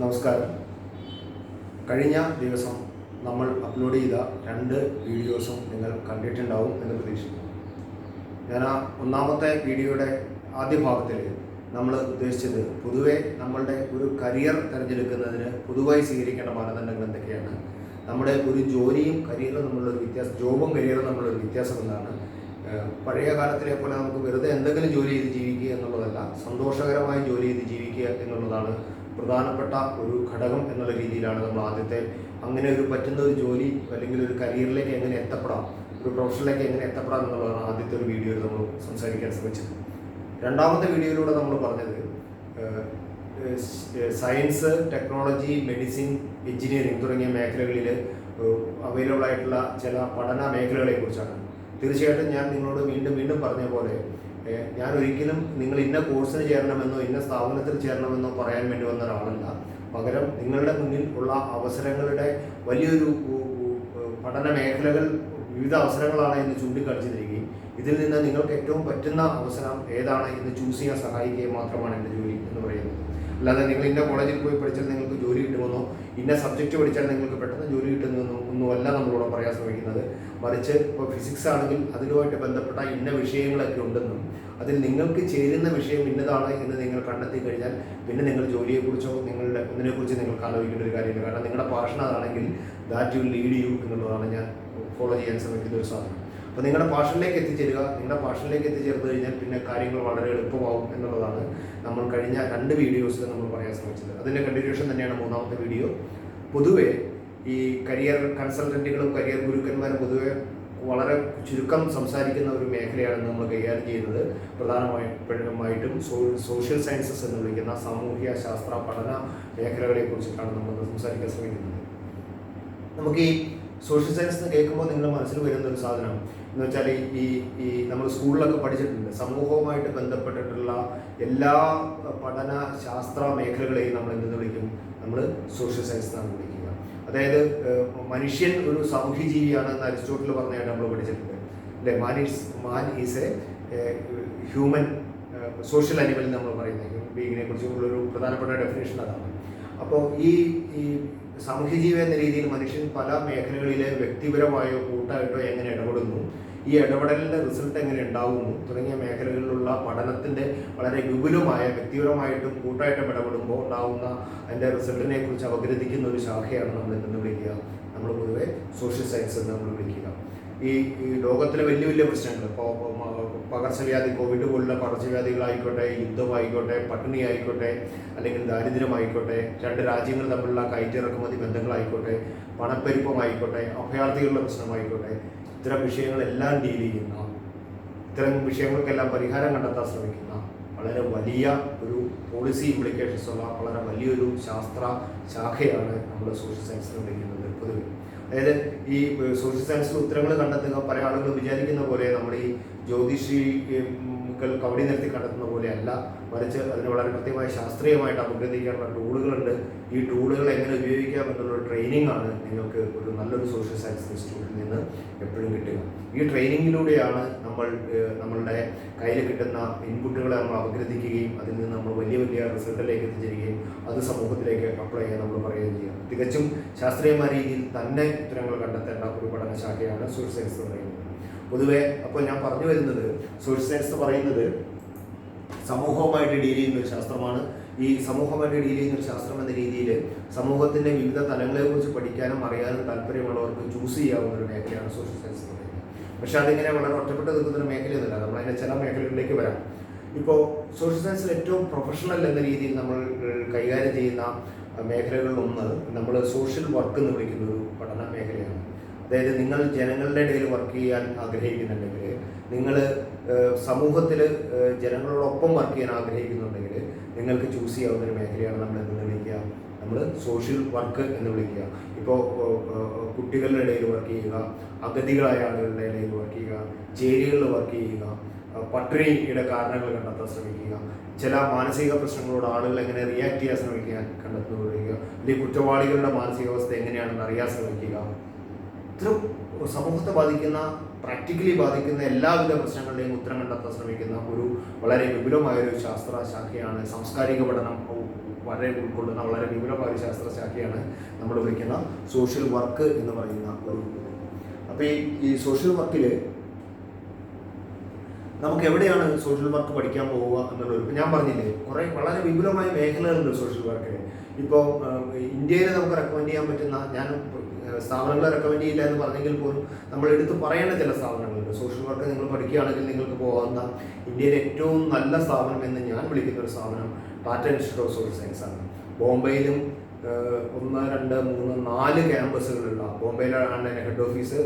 നമസ്കാരം. കഴിഞ്ഞ ദിവസം നമ്മൾ അപ്ലോഡ് ചെയ്ത 2 വീഡിയോസും നിങ്ങൾ കണ്ടിട്ടുണ്ടാവും എന്ന് പ്രതീക്ഷിക്കുന്നു. ഞാൻ ആ ഒന്നാമത്തെ വീഡിയോയുടെ ആദ്യ ഭാഗത്തിൽ നമ്മൾ ഉദ്ദേശിച്ചത് പൊതുവെ നമ്മളുടെ ഒരു കരിയർ തിരഞ്ഞെടുക്കുന്നതിന് പൊതുവായി സ്വീകരിക്കേണ്ട മാനദണ്ഡങ്ങൾ എന്തൊക്കെയാണ്, നമ്മുടെ ഒരു ജോലിയും കരിയറും തമ്മിലൊരു വ്യത്യാസം, ജോബും കരിയറും തമ്മിലൊരു വ്യത്യാസം എന്താണ്, പഴയ കാലത്തിലെ പോലെ നമുക്ക് വെറുതെ എന്തെങ്കിലും ജോലി ചെയ്ത് ജീവിക്കുക എന്നുള്ളതല്ല, സന്തോഷകരമായി ജോലി ചെയ്ത് ജീവിക്കുക എന്നുള്ളതാണ് പ്രധാനപ്പെട്ട ഒരു ഘടകം എന്നുള്ള രീതിയിലാണ് നമ്മൾ ആദ്യത്തെ അങ്ങനെ ഒരു പറ്റുന്ന ഒരു ജോലി അല്ലെങ്കിൽ ഒരു കരിയറിലേക്ക് എങ്ങനെ എത്തപ്പെടാം, ഒരു പ്രൊഫഷനിലേക്ക് എങ്ങനെ എത്തപ്പെടാം എന്നുള്ളതാണ് ആദ്യത്തെ ഒരു വീഡിയോയിൽ നമ്മൾ സംസാരിക്കാൻ ശ്രമിച്ചത്. രണ്ടാമത്തെ വീഡിയോയിലൂടെ നമ്മൾ പറഞ്ഞത് സയൻസ്, ടെക്നോളജി, മെഡിസിൻ, എഞ്ചിനീയറിംഗ് തുടങ്ങിയ മേഖലകളിൽ അവൈലബിൾ ആയിട്ടുള്ള ചില പഠന മേഖലകളെ കുറിച്ചാണ്. തീർച്ചയായിട്ടും ഞാൻ നിങ്ങളോട് വീണ്ടും പറഞ്ഞ പോലെ ഞാൻ ഒരിക്കലും നിങ്ങൾ ഇന്ന കോഴ്സിന് ചേരണമെന്നോ ഇന്ന സ്ഥാപനത്തിൽ ചേരണമെന്നോ പറയാൻ വേണ്ടി വന്ന ഒരാളല്ല. പകരം നിങ്ങളുടെ മുന്നിൽ ഉള്ള അവസരങ്ങളുടെ വലിയൊരു പഠന മേഖലകൾ, വിവിധ അവസരങ്ങളാണ് എന്ന് ചൂണ്ടിക്കാണിച്ചു തരികയും ഇതിൽ നിന്ന് നിങ്ങൾക്ക് ഏറ്റവും പറ്റുന്ന അവസരം ഏതാണ് എന്ന് ചൂസ് ചെയ്യാൻ സഹായിക്കുകയും മാത്രമാണ് എൻ്റെ ജോലി എന്ന് പറയുന്നത്. അല്ലാതെ നിങ്ങൾ ഇന്ന കോളേജിൽ പോയി പഠിച്ചാൽ നിങ്ങൾക്ക് ജോലി കിട്ടുമെന്നോ ഇന്ന സബ്ജക്റ്റ് പഠിച്ചാൽ നിങ്ങൾക്ക് പെട്ടെന്ന് ജോലി കിട്ടുമെന്നോ ഒന്നുമല്ല നമ്മളോട് പറയാൻ ശ്രമിക്കുന്നത്. മറിച്ച് ഇപ്പോൾ ഫിസിക്സ് ആണെങ്കിൽ അതിലുമായിട്ട് ബന്ധപ്പെട്ട ഇന്ന വിഷയങ്ങളൊക്കെ ഉണ്ടെന്നും അതിൽ നിങ്ങൾക്ക് ചേരുന്ന വിഷയം ഇന്നതാണ് എന്ന് നിങ്ങൾ കണ്ടെത്തി കഴിഞ്ഞാൽ പിന്നെ നിങ്ങൾ ജോലിയെക്കുറിച്ചോ നിങ്ങളുടെ ഒന്നിനെക്കുറിച്ച് നിങ്ങൾക്ക് ആലോചിക്കേണ്ട ഒരു കാര്യമില്ല. കാരണം നിങ്ങളുടെ പാഷൻ അതാണെങ്കിൽ ദാറ്റ് വിൽ ലീഡ് യു എന്നുള്ളതാണ് ഞാൻ ഫോളോ ചെയ്യാൻ ശ്രമിക്കുന്ന ഒരു സാധനം. അപ്പോൾ നിങ്ങളുടെ പാഷനിലേക്ക് എത്തിച്ചേരുക. നിങ്ങളുടെ പാഷനിലേക്ക് എത്തിച്ചേർന്ന് കഴിഞ്ഞാൽ പിന്നെ കാര്യങ്ങൾ വളരെ എളുപ്പമാവും എന്നുള്ളതാണ് നമ്മൾ കഴിഞ്ഞ 2 വീഡിയോസിൽ നമ്മൾ പറയാൻ ശ്രമിച്ചത്. അതിൻ്റെ കണ്ടിന്യൂഷൻ തന്നെയാണ് മൂന്നാമത്തെ വീഡിയോ. പൊതുവെ ഈ കരിയർ കൺസൾട്ടൻറ്റുകളും കരിയർ ഗുരുക്കന്മാരും പൊതുവെ വളരെ ചുരുക്കം സംസാരിക്കുന്ന ഒരു മേഖലയാണ് നമ്മൾ കൈകാര്യം ചെയ്യുന്നത്. പ്രധാനമായിട്ടും സോഷ്യൽ സയൻസസ് എന്ന് വിളിക്കുന്ന സാമൂഹ്യ ശാസ്ത്ര പഠന മേഖലകളെ കുറിച്ചിട്ടാണ് നമ്മൾ സംസാരിക്കാൻ ശ്രമിക്കുന്നത്. നമുക്ക് ഈ സോഷ്യൽ സയൻസ് എന്ന് കേൾക്കുമ്പോൾ നിങ്ങളുടെ മനസ്സിൽ വരുന്ന ഒരു സാധനം എന്ന് വെച്ചാൽ ഈ നമ്മൾ സ്കൂളിലൊക്കെ പഠിച്ചിട്ടുണ്ട്, സമൂഹവുമായിട്ട് ബന്ധപ്പെട്ടിട്ടുള്ള എല്ലാ പഠന ശാസ്ത്ര മേഖലകളെയും നമ്മൾ എന്തെന്ന് വിളിക്കും, നമ്മൾ സോഷ്യൽ സയൻസ് എന്നാണ് വിളിക്കുക. അതായത് മനുഷ്യൻ ഒരു സാമൂഹ്യ ജീവിയാണെന്ന് അരിസ്റ്റോട്ടിൽ പറഞ്ഞാണ് നമ്മൾ പഠിച്ചിട്ടുണ്ട് അല്ലേ. Man is A human social animal എന്ന് നമ്മൾ പറയുന്നത്. ഹ്യൂമൻ ബീയിങ്ങിനെ കുറിച്ചുള്ളൊരു പ്രധാനപ്പെട്ട ഡെഫിനേഷൻ അതാണ്. അപ്പോൾ ഈ സാമൂഹ്യജീവി എന്ന രീതിയിൽ മനുഷ്യൻ പല മേഖലകളിലെ വ്യക്തിപരമായോ കൂട്ടായിട്ടോ എങ്ങനെ ഇടപെടുന്നു, ഈ ഇടപെടലിൻ്റെ റിസൾട്ട് എങ്ങനെ ഉണ്ടാകുന്നു തുടങ്ങിയ മേഖലകളിലുള്ള പഠനത്തിൻ്റെ വളരെ വിപുലമായ വ്യക്തിപരമായിട്ടും കൂട്ടായിട്ടും ഇടപെടുമ്പോൾ ഉണ്ടാകുന്ന അതിൻ്റെ റിസൾട്ടിനെ കുറിച്ച് അപഗ്രഥിക്കുന്ന ഒരു ശാഖയാണ് നമ്മൾ എന്തെന്ന് വിളിക്കുക, നമ്മൾ പൊതുവെ സോഷ്യൽ സയൻസ് എന്ന് നമ്മൾ വിളിക്കുക. ഈ ലോകത്തിലെ വലിയ പ്രശ്നങ്ങൾ, ഇപ്പോൾ പകർച്ചവ്യാധി, കോവിഡ് പോലുള്ള പകർച്ചവ്യാധികളായിക്കോട്ടെ, യുദ്ധമായിക്കോട്ടെ, പട്ടിണി ആയിക്കോട്ടെ, അല്ലെങ്കിൽ ദാരിദ്ര്യമായിക്കോട്ടെ, 2 രാജ്യങ്ങൾ തമ്മിലുള്ള കയറ്റിറക്കുമതി ബന്ധങ്ങളായിക്കോട്ടെ, പണപ്പെരുപ്പമായിക്കോട്ടെ, അഭയാർത്ഥികളുടെ പ്രശ്നമായിക്കോട്ടെ, ഇത്തരം വിഷയങ്ങളെല്ലാം ഡീൽ ചെയ്യുന്ന, ഇത്തരം വിഷയങ്ങൾക്കെല്ലാം പരിഹാരം കണ്ടെത്താൻ ശ്രമിക്കുന്ന വളരെ വലിയ ഒരു പോളിസി ഇംപ്ലിക്കേഷൻസ് ഉള്ള വളരെ വലിയൊരു ശാസ്ത്ര ശാഖയാണ് നമ്മൾ സോഷ്യൽ സയൻസ് എന്ന് വിളിക്കുന്നത് പൊതുവെ. അതായത് ഈ സോഷ്യൽ സയൻസിൽ ഉത്തരങ്ങൾ കണ്ടെത്തുക പല ആളുകൾ വിചാരിക്കുന്ന പോലെ നമ്മൾ ഈ ജ്യോതിഷികൾ കവടി നിർത്തി കണ്ടെത്തുന്ന പോലെ അല്ല, മറിച്ച് അതിന് വളരെ കൃത്യമായി ശാസ്ത്രീയമായിട്ട് അപഗ്രഥിക്കാനുള്ള ടൂളുകളുണ്ട്. ഈ ടൂളുകൾ എങ്ങനെ ഉപയോഗിക്കാം എന്നുള്ളൊരു ട്രെയിനിങ് ആണ് നിങ്ങൾക്ക് ഒരു നല്ലൊരു സോഷ്യൽ സയൻസ് ഇൻസ്റ്റിറ്റ്യൂട്ടിൽ നിന്ന് എപ്പോഴും കിട്ടുക. ഈ ട്രെയിനിങ്ങിലൂടെയാണ് നമ്മളുടെ കയ്യിൽ കിട്ടുന്ന ഇൻപുട്ടുകളെ നമ്മൾ അപഗ്രഥിക്കുകയും അതിൽ നിന്ന് നമ്മൾ വലിയ റിസൾട്ടിലേക്ക് എത്തിച്ചേരുകയും അത് സമൂഹത്തിലേക്ക് അപ്ലൈ ചെയ്യാൻ നമ്മൾ പറയുകയും ചെയ്യുക. തികച്ചും ശാസ്ത്രീയമായ രീതിയിൽ തന്നെ ഉത്തരങ്ങൾ കണ്ടെത്തേണ്ട ഒരു പഠന ശാഖയാണ് സോഷ്യൽ സയൻസ് എന്ന് പറയുന്നത് പൊതുവെ. അപ്പോൾ ഞാൻ പറഞ്ഞു വരുന്നത് സോഷ്യൽ സയൻസ് എന്ന് പറയുന്നത് സമൂഹവുമായിട്ട് ഡീൽ ചെയ്യുന്ന ഒരു ശാസ്ത്രമാണ്. ഈ സമൂഹമായിട്ട് ഡീൽ ചെയ്യുന്ന ഒരു ശാസ്ത്രം എന്ന രീതിയിൽ സമൂഹത്തിൻ്റെ വിവിധ തലങ്ങളെക്കുറിച്ച് പഠിക്കാനും അറിയാനും താല്പര്യമുള്ളവർക്ക് ചൂസ് ചെയ്യാവുന്ന ഒരു മേഖലയാണ് സോഷ്യൽ സയൻസ് എന്ന് പറയുന്നത്. പക്ഷേ അതിങ്ങനെ വളരെ ഒറ്റപ്പെട്ട് നിൽക്കുന്ന ഒരു മേഖലയൊന്നുമില്ല. നമ്മളതിൻ്റെ ചില മേഖലകളിലേക്ക് വരാം. ഇപ്പോൾ സോഷ്യൽ സയൻസിൽ ഏറ്റവും പ്രൊഫഷണൽ എന്ന രീതിയിൽ നമ്മൾ കൈകാര്യം ചെയ്യുന്ന മേഖലകളിലൊന്ന് നമ്മൾ സോഷ്യൽ വർക്ക് എന്ന് വിളിക്കുന്ന ഒരു പഠന മേഖലയാണ്. അതായത് നിങ്ങൾ ജനങ്ങളുടെ ഇടയിൽ വർക്ക് ചെയ്യാൻ ആഗ്രഹിക്കുന്നുണ്ടെങ്കിൽ, നിങ്ങൾ സമൂഹത്തിൽ ജനങ്ങളോടൊപ്പം വർക്ക് ചെയ്യാൻ ആഗ്രഹിക്കുന്നുണ്ടെങ്കിൽ നിങ്ങൾക്ക് ചൂസ് ചെയ്യാവുന്ന ഒരു മേഖലയാണ് നമ്മൾ എന്തെന്ന് വിളിക്കുക, നമ്മൾ സോഷ്യൽ വർക്ക് എന്ന് വിളിക്കുക. ഇപ്പോൾ കുട്ടികളുടെ ഇടയിൽ വർക്ക് ചെയ്യുക, അഗതികളായ ആളുകളുടെ ഇടയിൽ വർക്ക് ചെയ്യുക, ചേരികളിൽ വർക്ക് ചെയ്യുക, പട്ടിണിയുടെ കാരണങ്ങൾ കണ്ടെത്താൻ ശ്രമിക്കുക, ചില മാനസിക പ്രശ്നങ്ങളോട് ആളുകൾ എങ്ങനെ റിയാക്ട് ചെയ്യാൻ ശ്രമിക്കാൻ കണ്ടെത്തുക, അല്ലെങ്കിൽ കുറ്റവാളികളുടെ മാനസികാവസ്ഥ എങ്ങനെയാണെന്ന് അറിയാൻ ശ്രമിക്കുക. ഇത്തരം സമൂഹത്തെ ബാധിക്കുന്ന പ്രാക്ടിക്കലി ബാധിക്കുന്ന എല്ലാവിധ പ്രശ്നങ്ങളുടെയും ഉത്തരം കണ്ടെത്താൻ ശ്രമിക്കുന്ന ഒരു വളരെ വിപുലമായൊരു ശാസ്ത്ര ശാഖയാണ്. സാംസ്കാരിക പഠനം വളരെ ഉൾക്കൊള്ളുന്ന വളരെ വിപുലമായ ഒരു ശാസ്ത്ര ശാഖയാണ് നമ്മൾ വിളിക്കുന്ന സോഷ്യൽ വർക്ക് എന്ന് പറയുന്ന ഒരു. അപ്പോൾ ഈ സോഷ്യൽ വർക്കിൽ നമുക്ക് എവിടെയാണ് സോഷ്യൽ വർക്ക് പഠിക്കാൻ പോവുക എന്നുള്ളൊരു, ഞാൻ പറഞ്ഞില്ലേ കുറേ വളരെ വിപുലമായ മേഖലകളുണ്ട് സോഷ്യൽ വർക്കിൽ. ഇപ്പോൾ ഇന്ത്യയിൽ നമുക്ക് റെക്കമെൻഡ് ചെയ്യാൻ പറ്റുന്ന, ഞാൻ സ്ഥാപനങ്ങളെ റെക്കമെൻഡ് ചെയ്യില്ല എന്ന് പറഞ്ഞെങ്കിൽ പോലും നമ്മൾ എടുത്ത് പറയേണ്ട ചില സ്ഥാപനങ്ങളുണ്ട്. സോഷ്യൽ വർക്ക് നിങ്ങൾ പഠിക്കുകയാണെങ്കിൽ നിങ്ങൾക്ക് പോകാവുന്ന ഇന്ത്യയിലെ ഏറ്റവും നല്ല സ്ഥാപനം എന്ന് ഞാൻ വിളിക്കുന്ന ഒരു സ്ഥാപനം Tata institute of social science ആണ്. ബോംബെയിലും 1, 2, 3, 4 ക്യാമ്പസുകളുള്ള, ബോംബെയിലാണ് ഹെഡ് ഓഫീസ്,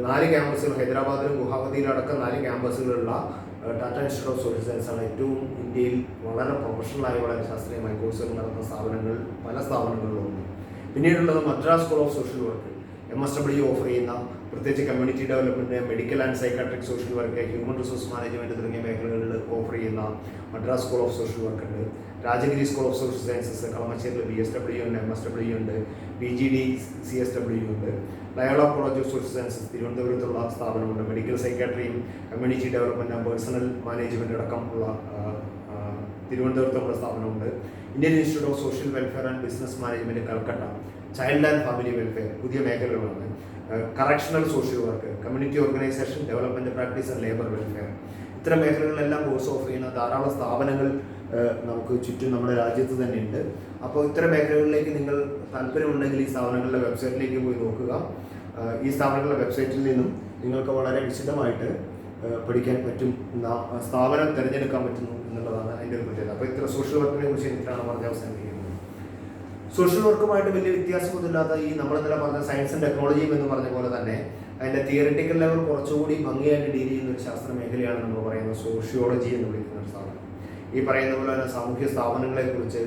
4 ക്യാമ്പസുകൾ, ഹൈദരാബാദിലും ഗുവാഹത്തിയിലും അടക്കം 4 ക്യാമ്പസുകളുള്ള Tata institute of social science ആണ് ഏറ്റവും ഇന്ത്യയിൽ വളരെ പ്രൊഫഷണലായി വളരെ ശാസ്ത്രീയമായി കോഴ്സുകൾ നടത്തുന്ന സ്ഥാപനങ്ങൾ പല സ്ഥാപനങ്ങളിലുണ്ട്. പിന്നീടുള്ളത് Madras school of social work, MSW offer ചെയ്യുന്ന പ്രത്യേകിച്ച് community development, medical and psychiatric social work, human resource management തുടങ്ങിയ മേഖലകളിൽ ഓഫർ ചെയ്യുന്ന Madras school of social work ഉണ്ട്. Rajagiri school of social sciences കളമശ്ശേരിയിൽ BSW ഉണ്ട്, MSW ഉണ്ട്, PGD CSW ഉണ്ട്. Loyola college of social sciences തിരുവനന്തപുരത്തുള്ള സ്ഥാപനമുണ്ട്. മെഡിക്കൽ സൈക്കാട്രിയും കമ്മ്യൂണിറ്റി ഡെവലപ്മെൻറ്റ് പേഴ്സണൽ മാനേജ്മെൻറ്റ് അടക്കം ഉള്ള തിരുവനന്തപുരത്തുള്ള സ്ഥാപനമുണ്ട്. Indian institute of social welfare and business management Calcutta, child and family welfare പുതിയ മേഖലകളാണ്. Correctional social work, community organisation, development practice and labour welfare, ഇത്തരം മേഖലകളിലെല്ലാം കോഴ്സ് ഓഫർ ചെയ്യുന്ന ധാരാളം സ്ഥാപനങ്ങൾ നമുക്ക് ചുറ്റും നമ്മുടെ രാജ്യത്ത് തന്നെ ഉണ്ട്. അപ്പോൾ ഇത്തരം മേഖലകളിലേക്ക് നിങ്ങൾ താല്പര്യമുണ്ടെങ്കിൽ ഈ സ്ഥാപനങ്ങളുടെ വെബ്സൈറ്റിലേക്ക് പോയി നോക്കുക. ഈ സ്ഥാപനങ്ങളുടെ വെബ്സൈറ്റിൽ നിന്നും നിങ്ങൾക്ക് വളരെ വിശദമായിട്ട് പഠിക്കാൻ പറ്റും, സ്ഥാപനം തിരഞ്ഞെടുക്കാൻ പറ്റുന്നു എന്നുള്ളതാണ് അതിൻ്റെ ഒരു പ്രത്യേകത. അപ്പോൾ ഇത്ര സോഷ്യൽ വർക്കിനെ കുറിച്ച് എനിക്കാണ് പറഞ്ഞ് അവസാനിപ്പിക്കുന്നത്. സോഷ്യൽ വർക്കുമായിട്ട് വലിയ വ്യത്യാസമൊന്നുമില്ലാത്ത ഈ നമ്മളിന്നലെ പറഞ്ഞ സയൻസും ടെക്നോളജിയും എന്ന് പറഞ്ഞ പോലെ തന്നെ അതിൻ്റെ തിയറിറ്റിക്കൽ ലെവൽ കുറച്ചുകൂടി ഭംഗിയായിട്ട് ഡീൽ ചെയ്യുന്ന ഒരു ശാസ്ത്ര മേഖലയാണ് നമ്മൾ പറയുന്നത് സോഷ്യോളജി എന്ന് വിളിക്കുന്ന ഒരു സ്ഥാപനം. ഈ പറയുന്ന പോലെ തന്നെ സാമൂഹ്യ സ്ഥാപനങ്ങളെക്കുറിച്ച്,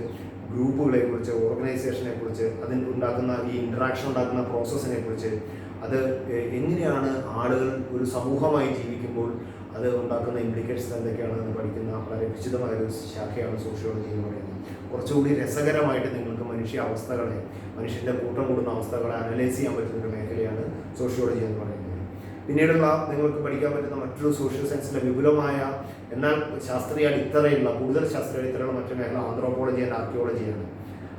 ഗ്രൂപ്പുകളെക്കുറിച്ച്, ഓർഗനൈസേഷനെക്കുറിച്ച്, അതിൽ ഉണ്ടാക്കുന്ന ഈ ഇൻട്രാക്ഷൻ ഉണ്ടാക്കുന്ന പ്രോസസ്സിനെ കുറിച്ച്, അത് എങ്ങനെയാണ് ആളുകൾ ഒരു സമൂഹമായി ജീവിക്കുമ്പോൾ അത് ഉണ്ടാക്കുന്ന ഇംപ്ലിക്കേഷൻസ് എന്തൊക്കെയാണെന്ന് പഠിക്കുന്ന വളരെ വിശദമായൊരു ശാഖയാണ് സോഷ്യോളജി എന്ന് പറയുന്നത്. കുറച്ചുകൂടി രസകരമായിട്ട് നിങ്ങൾക്ക് മനുഷ്യ അവസ്ഥകളെ, മനുഷ്യൻ്റെ കൂട്ടം കൂടുന്ന അവസ്ഥകളെ അനലൈസ് ചെയ്യാൻ പറ്റുന്ന ഒരു മേഖലയാണ് സോഷ്യോളജി എന്ന് പറയുന്നത്. പിന്നീടുള്ള നിങ്ങൾക്ക് പഠിക്കാൻ പറ്റുന്ന മറ്റൊരു സോഷ്യൽ സയൻസിലെ വിപുലമായ എന്നാൽ ശാസ്ത്രീയ അടിത്തറയുള്ള, കൂടുതൽ ശാസ്ത്രീയ അടിത്തറയുള്ള മറ്റൊരു മേഖല ആന്ത്രോപോളജി ആൻഡ് ആർക്കിയോളജിയാണ്.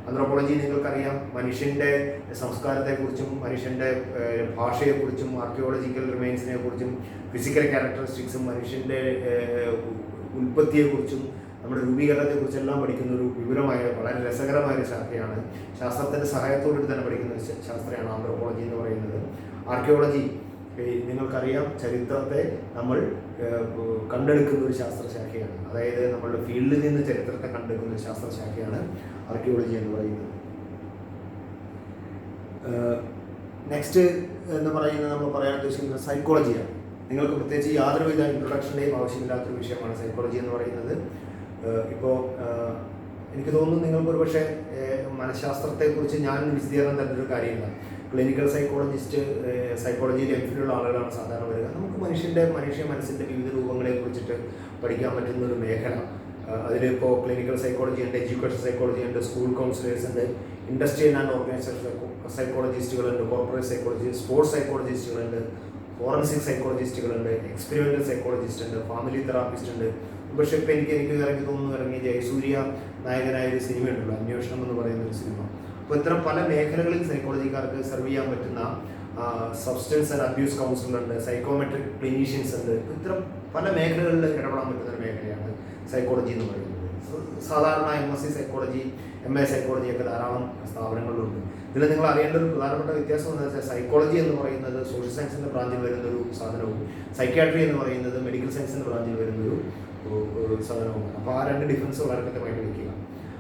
ആന്ത്രോപോളജി നിങ്ങൾക്കറിയാം, മനുഷ്യൻ്റെ സംസ്കാരത്തെക്കുറിച്ചും മനുഷ്യൻ്റെ ഭാഷയെക്കുറിച്ചും ആർക്കിയോളജിക്കൽ റിമൈൻസിനെ കുറിച്ചും ഫിസിക്കൽ ക്യാരക്ടറിസ്റ്റിക്സും മനുഷ്യൻ്റെ ഉൽപ്പത്തിയെക്കുറിച്ചും നമ്മുടെ രൂപീകരണത്തെക്കുറിച്ചെല്ലാം പഠിക്കുന്ന ഒരു വിപുലമായ വളരെ രസകരമായ ഒരു ശാഖയാണ്. ശാസ്ത്രത്തിൻ്റെ സഹായത്തോടുകൂടി തന്നെ പഠിക്കുന്ന ഒരു ശാസ്ത്രമാണ് ആന്ത്രോപോളജി എന്ന് പറയുന്നത്. ആർക്കിയോളജി നിങ്ങൾക്കറിയാം, ചരിത്രത്തെ നമ്മൾ കണ്ടെടുക്കുന്ന ഒരു ശാസ്ത്രശാഖയാണ്. അതായത് നമ്മളുടെ ഫീൽഡിൽ നിന്ന് ചരിത്രത്തെ കണ്ടെടുക്കുന്ന ഒരു ശാസ്ത്രശാഖയാണ് ആർക്കിയോളജി എന്ന് പറയുന്നത്. നെക്സ്റ്റ് എന്ന് പറയുന്നത് നമ്മൾ പറയാൻ ഉദ്ദേശിക്കുന്നത് സൈക്കോളജിയാണ്. നിങ്ങൾക്ക് പ്രത്യേകിച്ച് യാതൊരുവിധ ഇൻട്രൊഡക്ഷൻ്റെയും ആവശ്യമില്ലാത്തൊരു വിഷയമാണ് സൈക്കോളജി എന്ന് പറയുന്നത്. ഇപ്പോൾ എനിക്ക് തോന്നുന്നു നിങ്ങൾക്കൊരു പക്ഷേ മനഃശാസ്ത്രത്തെക്കുറിച്ച് ഞാൻ വിശദീകരണം തരുന്നൊരു കാര്യമില്ല. ക്ലിനിക്കൽ സൈക്കോളജിയിൽ എംഫിലുള്ള ആളുകളാണ് സാധാരണ വരിക. നമുക്ക് മനുഷ്യ മനസ്സിൻ്റെ വിവിധ രൂപങ്ങളെ കുറിച്ചിട്ട് പഠിക്കാൻ പറ്റുന്ന ഒരു മേഖല. അതിലിപ്പോൾ ക്ലിനിക്കൽ സൈക്കോളജി ഉണ്ട്, എഡ്യൂക്കേഷൻ സൈക്കോളജി ഉണ്ട്, സ്കൂൾ കൗൺസിലേഴ്സ് ഉണ്ട്, ഇൻഡസ്ട്രിയൽ ആൻഡ് ഓർഗനൈസേഷൻ സൈക്കോളജിസ്റ്റുകളുണ്ട്, കോർപ്പറേറ്റ് സൈക്കോളജി, സ്പോർട്സ് സൈക്കോളജിസ്റ്റുകളുണ്ട്, ഫോറൻസിക് സൈക്കോളജിസ്റ്റുകളുണ്ട്, എക്സ്പെരിമെൻ്റൽ സൈക്കോളജിസ്റ്റ് ഉണ്ട്, ഫാമിലി തെറാപ്പിസ്റ്റ് ഉണ്ട്. പക്ഷേ ഇപ്പോൾ എനിക്ക് ഇറങ്ങി തോന്നുന്നു ഇറങ്ങിയ ജയസൂര്യ നായകനായ ഒരു സിനിമ ഉണ്ടല്ലോ, അന്വേഷണം എന്ന് പറയുന്ന ഒരു സിനിമ. അപ്പോൾ ഇത്തരം പല മേഖലകളിൽ സൈക്കോളജിക്കാർക്ക് സെർവ് ചെയ്യാൻ പറ്റുന്ന സബ്സ്റ്റൻസ് ആൻഡ് അബ്യൂസ് കൗൺസിലുണ്ട്, സൈക്കോമെട്രിക് ക്ലിനീഷ്യൻസ് ഉണ്ട്. ഇത്തരം പല മേഖലകളിൽ ഇടപെടാൻ പറ്റുന്ന ഒരു മേഖലയാണ് സൈക്കോളജി എന്ന് പറയുന്നത്. സാധാരണ MSc സൈക്കോളജി, MA സൈക്കോളജി ഒക്കെ ധാരാളം സ്ഥാപനങ്ങളിലുണ്ട്. ഇതിൽ നിങ്ങൾ അറിയേണ്ട ഒരു പ്രധാനപ്പെട്ട വ്യത്യാസം എന്ന് വെച്ചാൽ സൈക്കോളജി എന്ന് പറയുന്നത് സോഷ്യൽ സയൻസിൻ്റെ ബ്രാഞ്ചിൽ വരുന്നൊരു സാധനവും സൈക്യാട്രി എന്ന് പറയുന്നത് മെഡിക്കൽ സയൻസിൻ്റെ ബ്രാഞ്ചിൽ വരുന്നൊരു സാധനവുമാണ്. അപ്പോൾ ആ രണ്ട് ഡിഫറൻസ് വളരെ കൃത്യമായിട്ട് വയ്ക്കുക.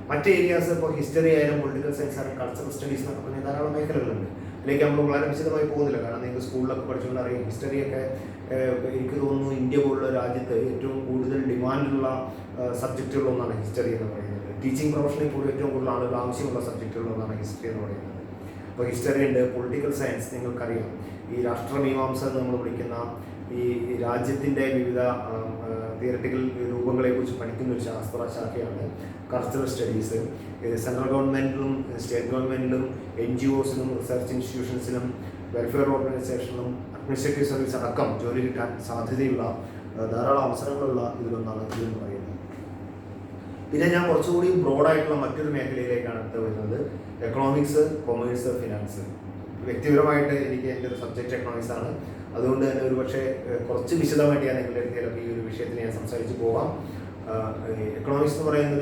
മറ്റ് ഏരിയാസ് ഇപ്പോൾ ഹിസ്റ്ററി ആയാലും പൊളിറ്റിക്കൽ സയൻസ് ആയാലും കൾച്ചറൽ സ്റ്റഡീസ് എന്നൊക്കെ പറഞ്ഞാൽ ധാരാളം മേഖലകളുണ്ട്. അതിലേക്ക് നമ്മൾ വളരെ വിശദമായി പോകുന്നില്ല, കാരണം നിങ്ങൾക്ക് സ്കൂളിലൊക്കെ പഠിച്ചുകൊണ്ട് അറിയാം. ഹിസ്റ്ററിയൊക്കെ എനിക്ക് തോന്നുന്നു ഇന്ത്യ പോലുള്ള രാജ്യത്ത് ഏറ്റവും കൂടുതൽ ഡിമാൻഡുള്ള സബ്ജക്റ്റുകളൊന്നാണ് ഹിസ്റ്ററി എന്ന് പറയുന്നത്. ടീച്ചിങ് പ്രൊഫഷനിൽ പോലും ഏറ്റവും കൂടുതൽ ആളുകൾ ആവശ്യമുള്ള സബ്ജക്റ്റുകളൊന്നാണ് ഹിസ്റ്ററി എന്ന് പറയുന്നത്. അപ്പോൾ ഹിസ്റ്ററി ഉണ്ട്, പൊളിറ്റിക്കൽ സയൻസ് നിങ്ങൾക്കറിയാം, ഈ രാഷ്ട്രമീമാംസ എന്ന് നമ്മൾ വിളിക്കുന്ന ഈ രാജ്യത്തിൻ്റെ വിവിധ തിയററ്റിക്കൽ രൂപങ്ങളെക്കുറിച്ച് പഠിക്കുന്ന ഒരു ശാസ്ത്രശാഖയാണ് കൾച്ചറൽ സ്റ്റഡീസ്. സെൻട്രൽ ഗവൺമെൻറ്റിലും സ്റ്റേറ്റ് ഗവൺമെൻറ്റിലും NGOസിലും റിസർച്ച് ഇൻസ്റ്റിറ്റ്യൂഷൻസിലും വെൽഫെയർ ഓർഗനൈസേഷനും അഡ്മിനിസ്ട്രേറ്റീവ് സർവീസ് അടക്കം ജോലി കിട്ടാൻ സാധ്യതയുള്ള ധാരാളം അവസരങ്ങളുള്ള ഇതിലൊന്നാണ് ഇതെന്ന് പറയുന്നത്. പിന്നെ ഞാൻ കുറച്ചുകൂടി ബ്രോഡായിട്ടുള്ള മറ്റൊരു മേഖലയിലേക്കാണ് അടുത്ത് വരുന്നത്, എക്കണോമിക്സ്, കൊമേഴ്സ്, ഫിനാൻസ്. വ്യക്തിപരമായിട്ട് എനിക്ക് എൻ്റെ ഒരു സബ്ജക്റ്റ് എക്കണോമിക്സ് ആണ്. അതുകൊണ്ട് തന്നെ ഒരു പക്ഷേ കുറച്ച് വിശദമായിട്ട് ഞാൻ നിങ്ങളുടെ അടുത്തേക്ക് ഈ ഒരു വിഷയത്തിൽ ഞാൻ സംസാരിച്ച് പോകാം. എക്കണോമിക്സ് എന്ന് പറയുന്ന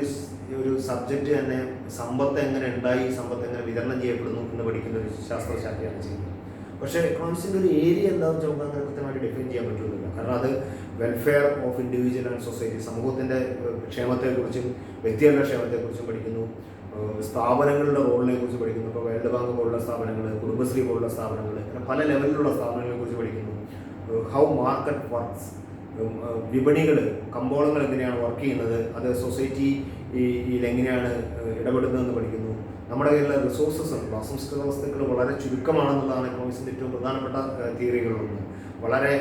ഒരു സബ്ജക്റ്റ് തന്നെ സമ്പത്ത് എങ്ങനെ ഉണ്ടായി, സമ്പത്ത് എങ്ങനെ വിതരണം ചെയ്യപ്പെടുന്നു എന്ന് പഠിക്കുന്ന ഒരു ശാസ്ത്രശാഖയാണ് ചെയ്യുന്നത്. പക്ഷേ എക്കണോമിക്സിൻ്റെ ഒരു ഏരിയ എന്താണെന്ന് വെച്ചാൽ നമുക്ക് അങ്ങനെ കൃത്യമായിട്ട് ഡിഫൈൻ ചെയ്യാൻ പറ്റുന്നില്ല. കാരണം അത് welfare of individual and society, സമൂഹത്തിൻ്റെ ക്ഷേമത്തെക്കുറിച്ചും വ്യക്തികളുടെ ക്ഷേമത്തെക്കുറിച്ചും പഠിക്കുന്നു, സ്ഥാപനങ്ങളുടെ റോളിനെ കുറിച്ച് പഠിക്കുന്നു. ഇപ്പോൾ വേൾഡ് ബാങ്ക് പോലുള്ള സ്ഥാപനങ്ങൾ, കുടുംബശ്രീ പോലുള്ള സ്ഥാപനങ്ങൾ, അങ്ങനെ പല ലെവലിലുള്ള സ്ഥാപനങ്ങളെ കുറിച്ച് പഠിക്കുന്നു. ഹൗ മാർക്കറ്റ് വർക്ക്സ്, വിപണികൾ, കമ്പോളങ്ങൾ എങ്ങനെയാണ് വർക്ക് ചെയ്യുന്നത്, അത് സൊസൈറ്റിയിൽ എങ്ങനെയാണ് ഇടപെടുന്നതെന്ന് പഠിക്കുന്നു. നമ്മുടെ കയ്യിലുള്ള റിസോഴ്സസ് ഉണ്ട്, അസംസ്കൃത വസ്തുക്കൾ വളരെ ചുരുക്കമാണെന്നുള്ളതാണ് എക്കണോമിക്സിൻ്റെ ഏറ്റവും പ്രധാനപ്പെട്ട തിയറികളിലൊന്ന്. വളരെ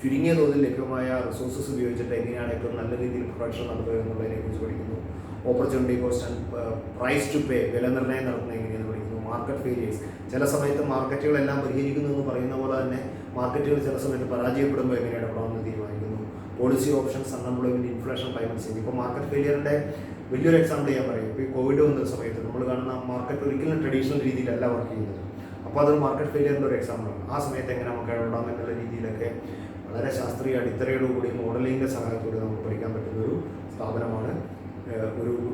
ചുരുങ്ങിയ തോതിൽ ലഭ്യമായ റിസോഴ്സസ് ഉപയോഗിച്ചിട്ട് എങ്ങനെയാണ് ഏറ്റവും നല്ല രീതിയിൽ പ്രൊഡക്ഷൻ നടത്തുക എന്നുള്ളതിനെ കുറിച്ച് പഠിക്കുന്നു. Opportunity cost and price to pay, വില നിർണ്ണയം നടത്തുന്നത് എങ്ങനെയെന്ന് പഠിക്കുന്നു. മാർക്കറ്റ് ഫെയിലിയേഴ്സ്, ചില സമയത്ത് മാർക്കറ്റുകളെല്ലാം പരിഹരിക്കുന്നു എന്ന് പറയുന്ന പോലെ തന്നെ മാർക്കറ്റുകൾ ചില സമയത്ത് പരാജയപ്പെടുമ്പോൾ എങ്ങനെ ഇടപെടാമെന്ന് തീരുമാനിക്കുന്നു. Policy options, unemployment, inflation, climate change. ഇപ്പോൾ മാർക്കറ്റ് ഫെയിലിയറിൻ്റെ വലിയൊരു എക്സാമ്പിൾ ഞാൻ പറയും. ഇപ്പോൾ ഈ കോവിഡ് വന്ന സമയത്ത് നമ്മൾ കാണുന്ന മാർക്കറ്റ് ഒരിക്കലും ട്രഡീഷണൽ രീതിയിലല്ല വർക്ക് ചെയ്യുന്നത്. അപ്പോൾ അതൊരു മാർക്കറ്റ് ഫെയിലിയറിൻ്റെ ഒരു എക്സാമ്പിളാണ്. ആ സമയത്ത് എങ്ങനെ നമുക്ക് ഇടപെടാം എന്നുള്ള രീതിയിലൊക്കെ വളരെ ശാസ്ത്രീയ അടിത്തറയോടുകൂടി മോഡലിങ്ങിൻ്റെ സഹായത്തോടെ നമുക്ക് പഠിക്കാൻ പറ്റുന്ന ഒരു സ്ഥാപനമാണ്,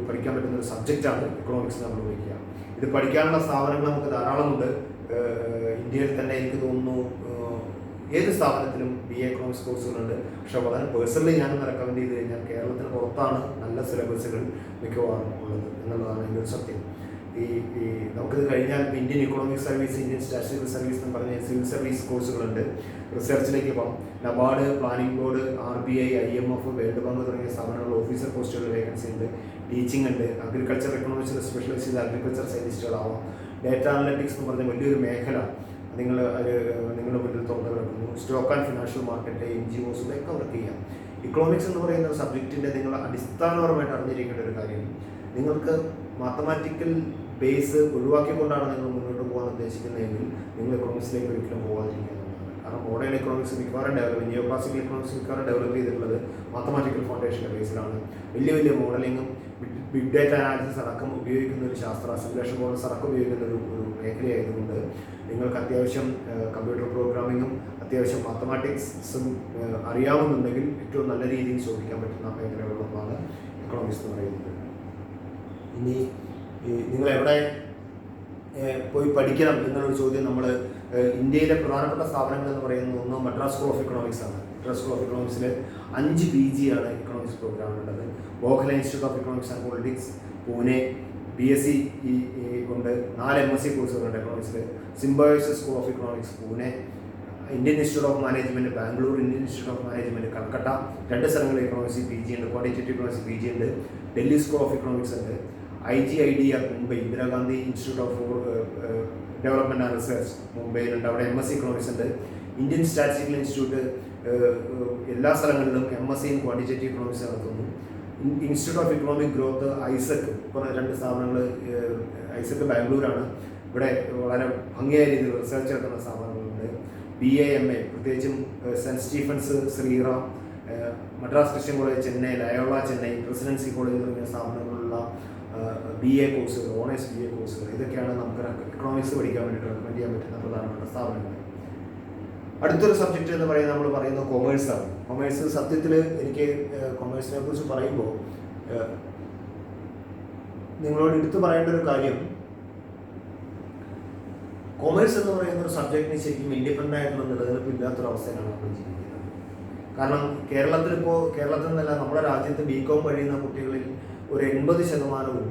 പഠിക്കാൻ പറ്റുന്ന ഒരു സബ്ജക്റ്റാണ് എക്കണോമിക്സ് നമ്മൾ പഠിക്കുക. ഇത് പഠിക്കാനുള്ള സ്ഥാപനങ്ങൾ നമുക്ക് ധാരാളമുണ്ട്. ഇന്ത്യയിൽ തന്നെ എനിക്ക് തോന്നുന്നു ഏത് സ്ഥാപനത്തിലും BA എക്കണോമിക്സ് കോഴ്സുകളുണ്ട്. പക്ഷേ വളരെ പേഴ്സണലി ഞാനൊന്ന് റെക്കമെൻഡ് ചെയ്ത് കഴിഞ്ഞാൽ കേരളത്തിന് പുറത്താണ് നല്ല സിലബസുകൾ മിക്കവാറും ഉള്ളത് എന്നുള്ളതാണ് എൻ്റെ ഒരു സത്യം. നമുക്കിത് കഴിഞ്ഞാൽ Indian economic service, Indian statistical service എന്ന് പറഞ്ഞ സിവിൽ സർവീസ് കോഴ്സുകളുണ്ട്. റിസർച്ചിലേക്ക് പോകാം. NABARD, planning board, RBI, IMF, world bank തുടങ്ങിയ സ്ഥാപനങ്ങളിൽ ഓഫീസർ പോസ്റ്റുകളുടെ വേക്കൻസി ഉണ്ട്. ടീച്ചിങ് ഉണ്ട്. അഗ്രികൾച്ചർ എക്കണോമിക്സിൽ സ്പെഷ്യലൈസ് ചെയ്ത അഗ്രികൾച്ചർ സയൻറ്റിസ്റ്റുകളാവാം. ഡേറ്റ അനലറ്റിക്സ് എന്ന് പറഞ്ഞ വലിയൊരു മേഖല നിങ്ങളുടെ മുന്നിൽ തുറന്നു കിടക്കുന്നു. Stock and financial market, NGOs ഒക്കെ വർക്ക് ചെയ്യാം. ഇക്കണോമിക്സ് എന്ന് പറയുന്ന ഒരു സബ്ജക്റ്റിൻ്റെ നിങ്ങൾ അടിസ്ഥാനപരമായിട്ട് അറിഞ്ഞിരിക്കേണ്ട ഒരു കാര്യം, നിങ്ങൾക്ക് മാത്തമാറ്റിക്കൽ ബേസ് ഒഴിവാക്കിക്കൊണ്ടാണ് നിങ്ങൾ മുന്നോട്ട് പോകാൻ ഉദ്ദേശിക്കുന്നതെങ്കിൽ നിങ്ങൾ എക്കണോമിക്സിലേക്ക് ഒരിക്കലും പോകാതിരിക്കുക എന്നുള്ളതാണ്. കാരണം മോഡേൺ എക്കണോമിക്സ് മിക്കവാറും ജിയോ ക്ലാസിക്കൽ എക്കണോമിക്സ് മിക്കവാറും ഡെവലപ്പ് ചെയ്തിട്ടുള്ളത് മാത്തമാറ്റിക്കൽ ഫൗണ്ടേഷൻ്റെ ബേസിലാണ്. വലിയ മോഡലിങ്ങും ബിഗ് ഡേറ്റ അനാലിസിസ് അടക്കം ഉപയോഗിക്കുന്ന ഒരു സിമുലേഷൻ മോഡൽസ് അടക്കം ഉപയോഗിക്കുന്ന ഒരു മേഖലയായതുകൊണ്ട് നിങ്ങൾക്ക് അത്യാവശ്യം കമ്പ്യൂട്ടർ പ്രോഗ്രാമിങ്ങും അത്യാവശ്യം മാത്തമാറ്റിക്സും അറിയാവുന്നുണ്ടെങ്കിൽ ഏറ്റവും നല്ല രീതിയിൽ ശോഭിക്കാൻ പറ്റുന്ന മേഖലകളിലൊന്നാണ് എക്കണോമിക്സ് എന്ന് പറയുന്നത്. ഇനി നിങ്ങൾ എവിടെ പോയി പഠിക്കണം എന്നുള്ളൊരു ചോദ്യം, നമ്മൾ ഇന്ത്യയിലെ പ്രധാനപ്പെട്ട സ്ഥാപനങ്ങൾ എന്ന് പറയുന്നത് ഒന്ന് മദ്രാസ് സ്കൂൾ ഓഫ് എക്കണോമിക്സ് ആണ്. മദ്രാസ് സ്കൂൾ ഓഫ് എക്കണോമിക്സിൽ 5 PG ആണ് എക്കണോമിക്സ് പ്രോഗ്രാം ഉള്ളത്. ബോഖലെ institute of economics and politics, Pune. BSc ഉണ്ട്. 4 MSc കോഴ്സുകളുണ്ട് എക്കണോമിക്സിൽ. Symbiosis school of economics, Pune. Indian institute of management Bangalore, Indian institute of management Calcutta. 2 സ്ഥലങ്ങളിൽ എക്കണോമിക്സ് PG ഉണ്ട്. ക്വാണ്ടിറ്റേറ്റീവ് എക്കണോമിക്സ് PG ഉണ്ട്. Delhi school of economics ഉണ്ട്. IGIDR Mumbai, Indira Gandhi institute of development and research മുംബൈയിലുണ്ട്. അവിടെ MSc economics ഉണ്ട്. Indian statistical institute എല്ലാ സ്ഥലങ്ങളിലും MSc in quantitative economics നടത്തുന്നു. Institute of economic growth, Isaac, ഇപ്പോൾ 2 സ്ഥാപനങ്ങൾ. ഐസക് ബാംഗ്ലൂരാണ്. ഇവിടെ വളരെ ഭംഗിയായ രീതിയിൽ റിസർച്ച് നടത്തുന്ന സ്ഥാപനങ്ങളുണ്ട്. BA MA, പ്രത്യേകിച്ചും Saint Stephen's, Shriram, Madras Christian college Chennai, Loyola Chennai, presidency college തുടങ്ങിയ സ്ഥാപനങ്ങളിലുള്ള BA കോഴ്സുകൾ, ഓണേഴ്സ് BA കോഴ്സുകൾ, ഇതൊക്കെയാണ് നമുക്ക് എക്കണോമിക്സ് പഠിക്കാൻ വേണ്ടിയിട്ട് റെക്കമെൻഡ് ചെയ്യാൻ പറ്റുന്ന പ്രധാനപ്പെട്ട സ്ഥാപനങ്ങൾ. അടുത്തൊരു സബ്ജക്റ്റ് എന്ന് പറയുന്നത് നമ്മൾ പറയുന്നത് കൊമേഴ്സാണ്. കൊമേഴ്സ് സത്യത്തിൽ എനിക്ക് കൊമേഴ്സിനെ കുറിച്ച് പറയുമ്പോൾ നിങ്ങളോട് എടുത്തു പറയേണ്ട ഒരു കാര്യം, കൊമേഴ്സ് എന്ന് പറയുന്ന ഒരു സബ്ജക്റ്റിന് ശരിക്കും ഇൻഡിപെൻഡൻ്റ് ആയിട്ടുള്ള നിലനിൽപ്പ് ഇല്ലാത്തൊരവസ്ഥയിലാണ് നമ്മൾ ജീവിക്കുന്നത്. കാരണം കേരളത്തിൽ നിന്നല്ല, നമ്മുടെ രാജ്യത്ത് BCom കഴിയുന്ന കുട്ടികളിൽ ഒരു 80%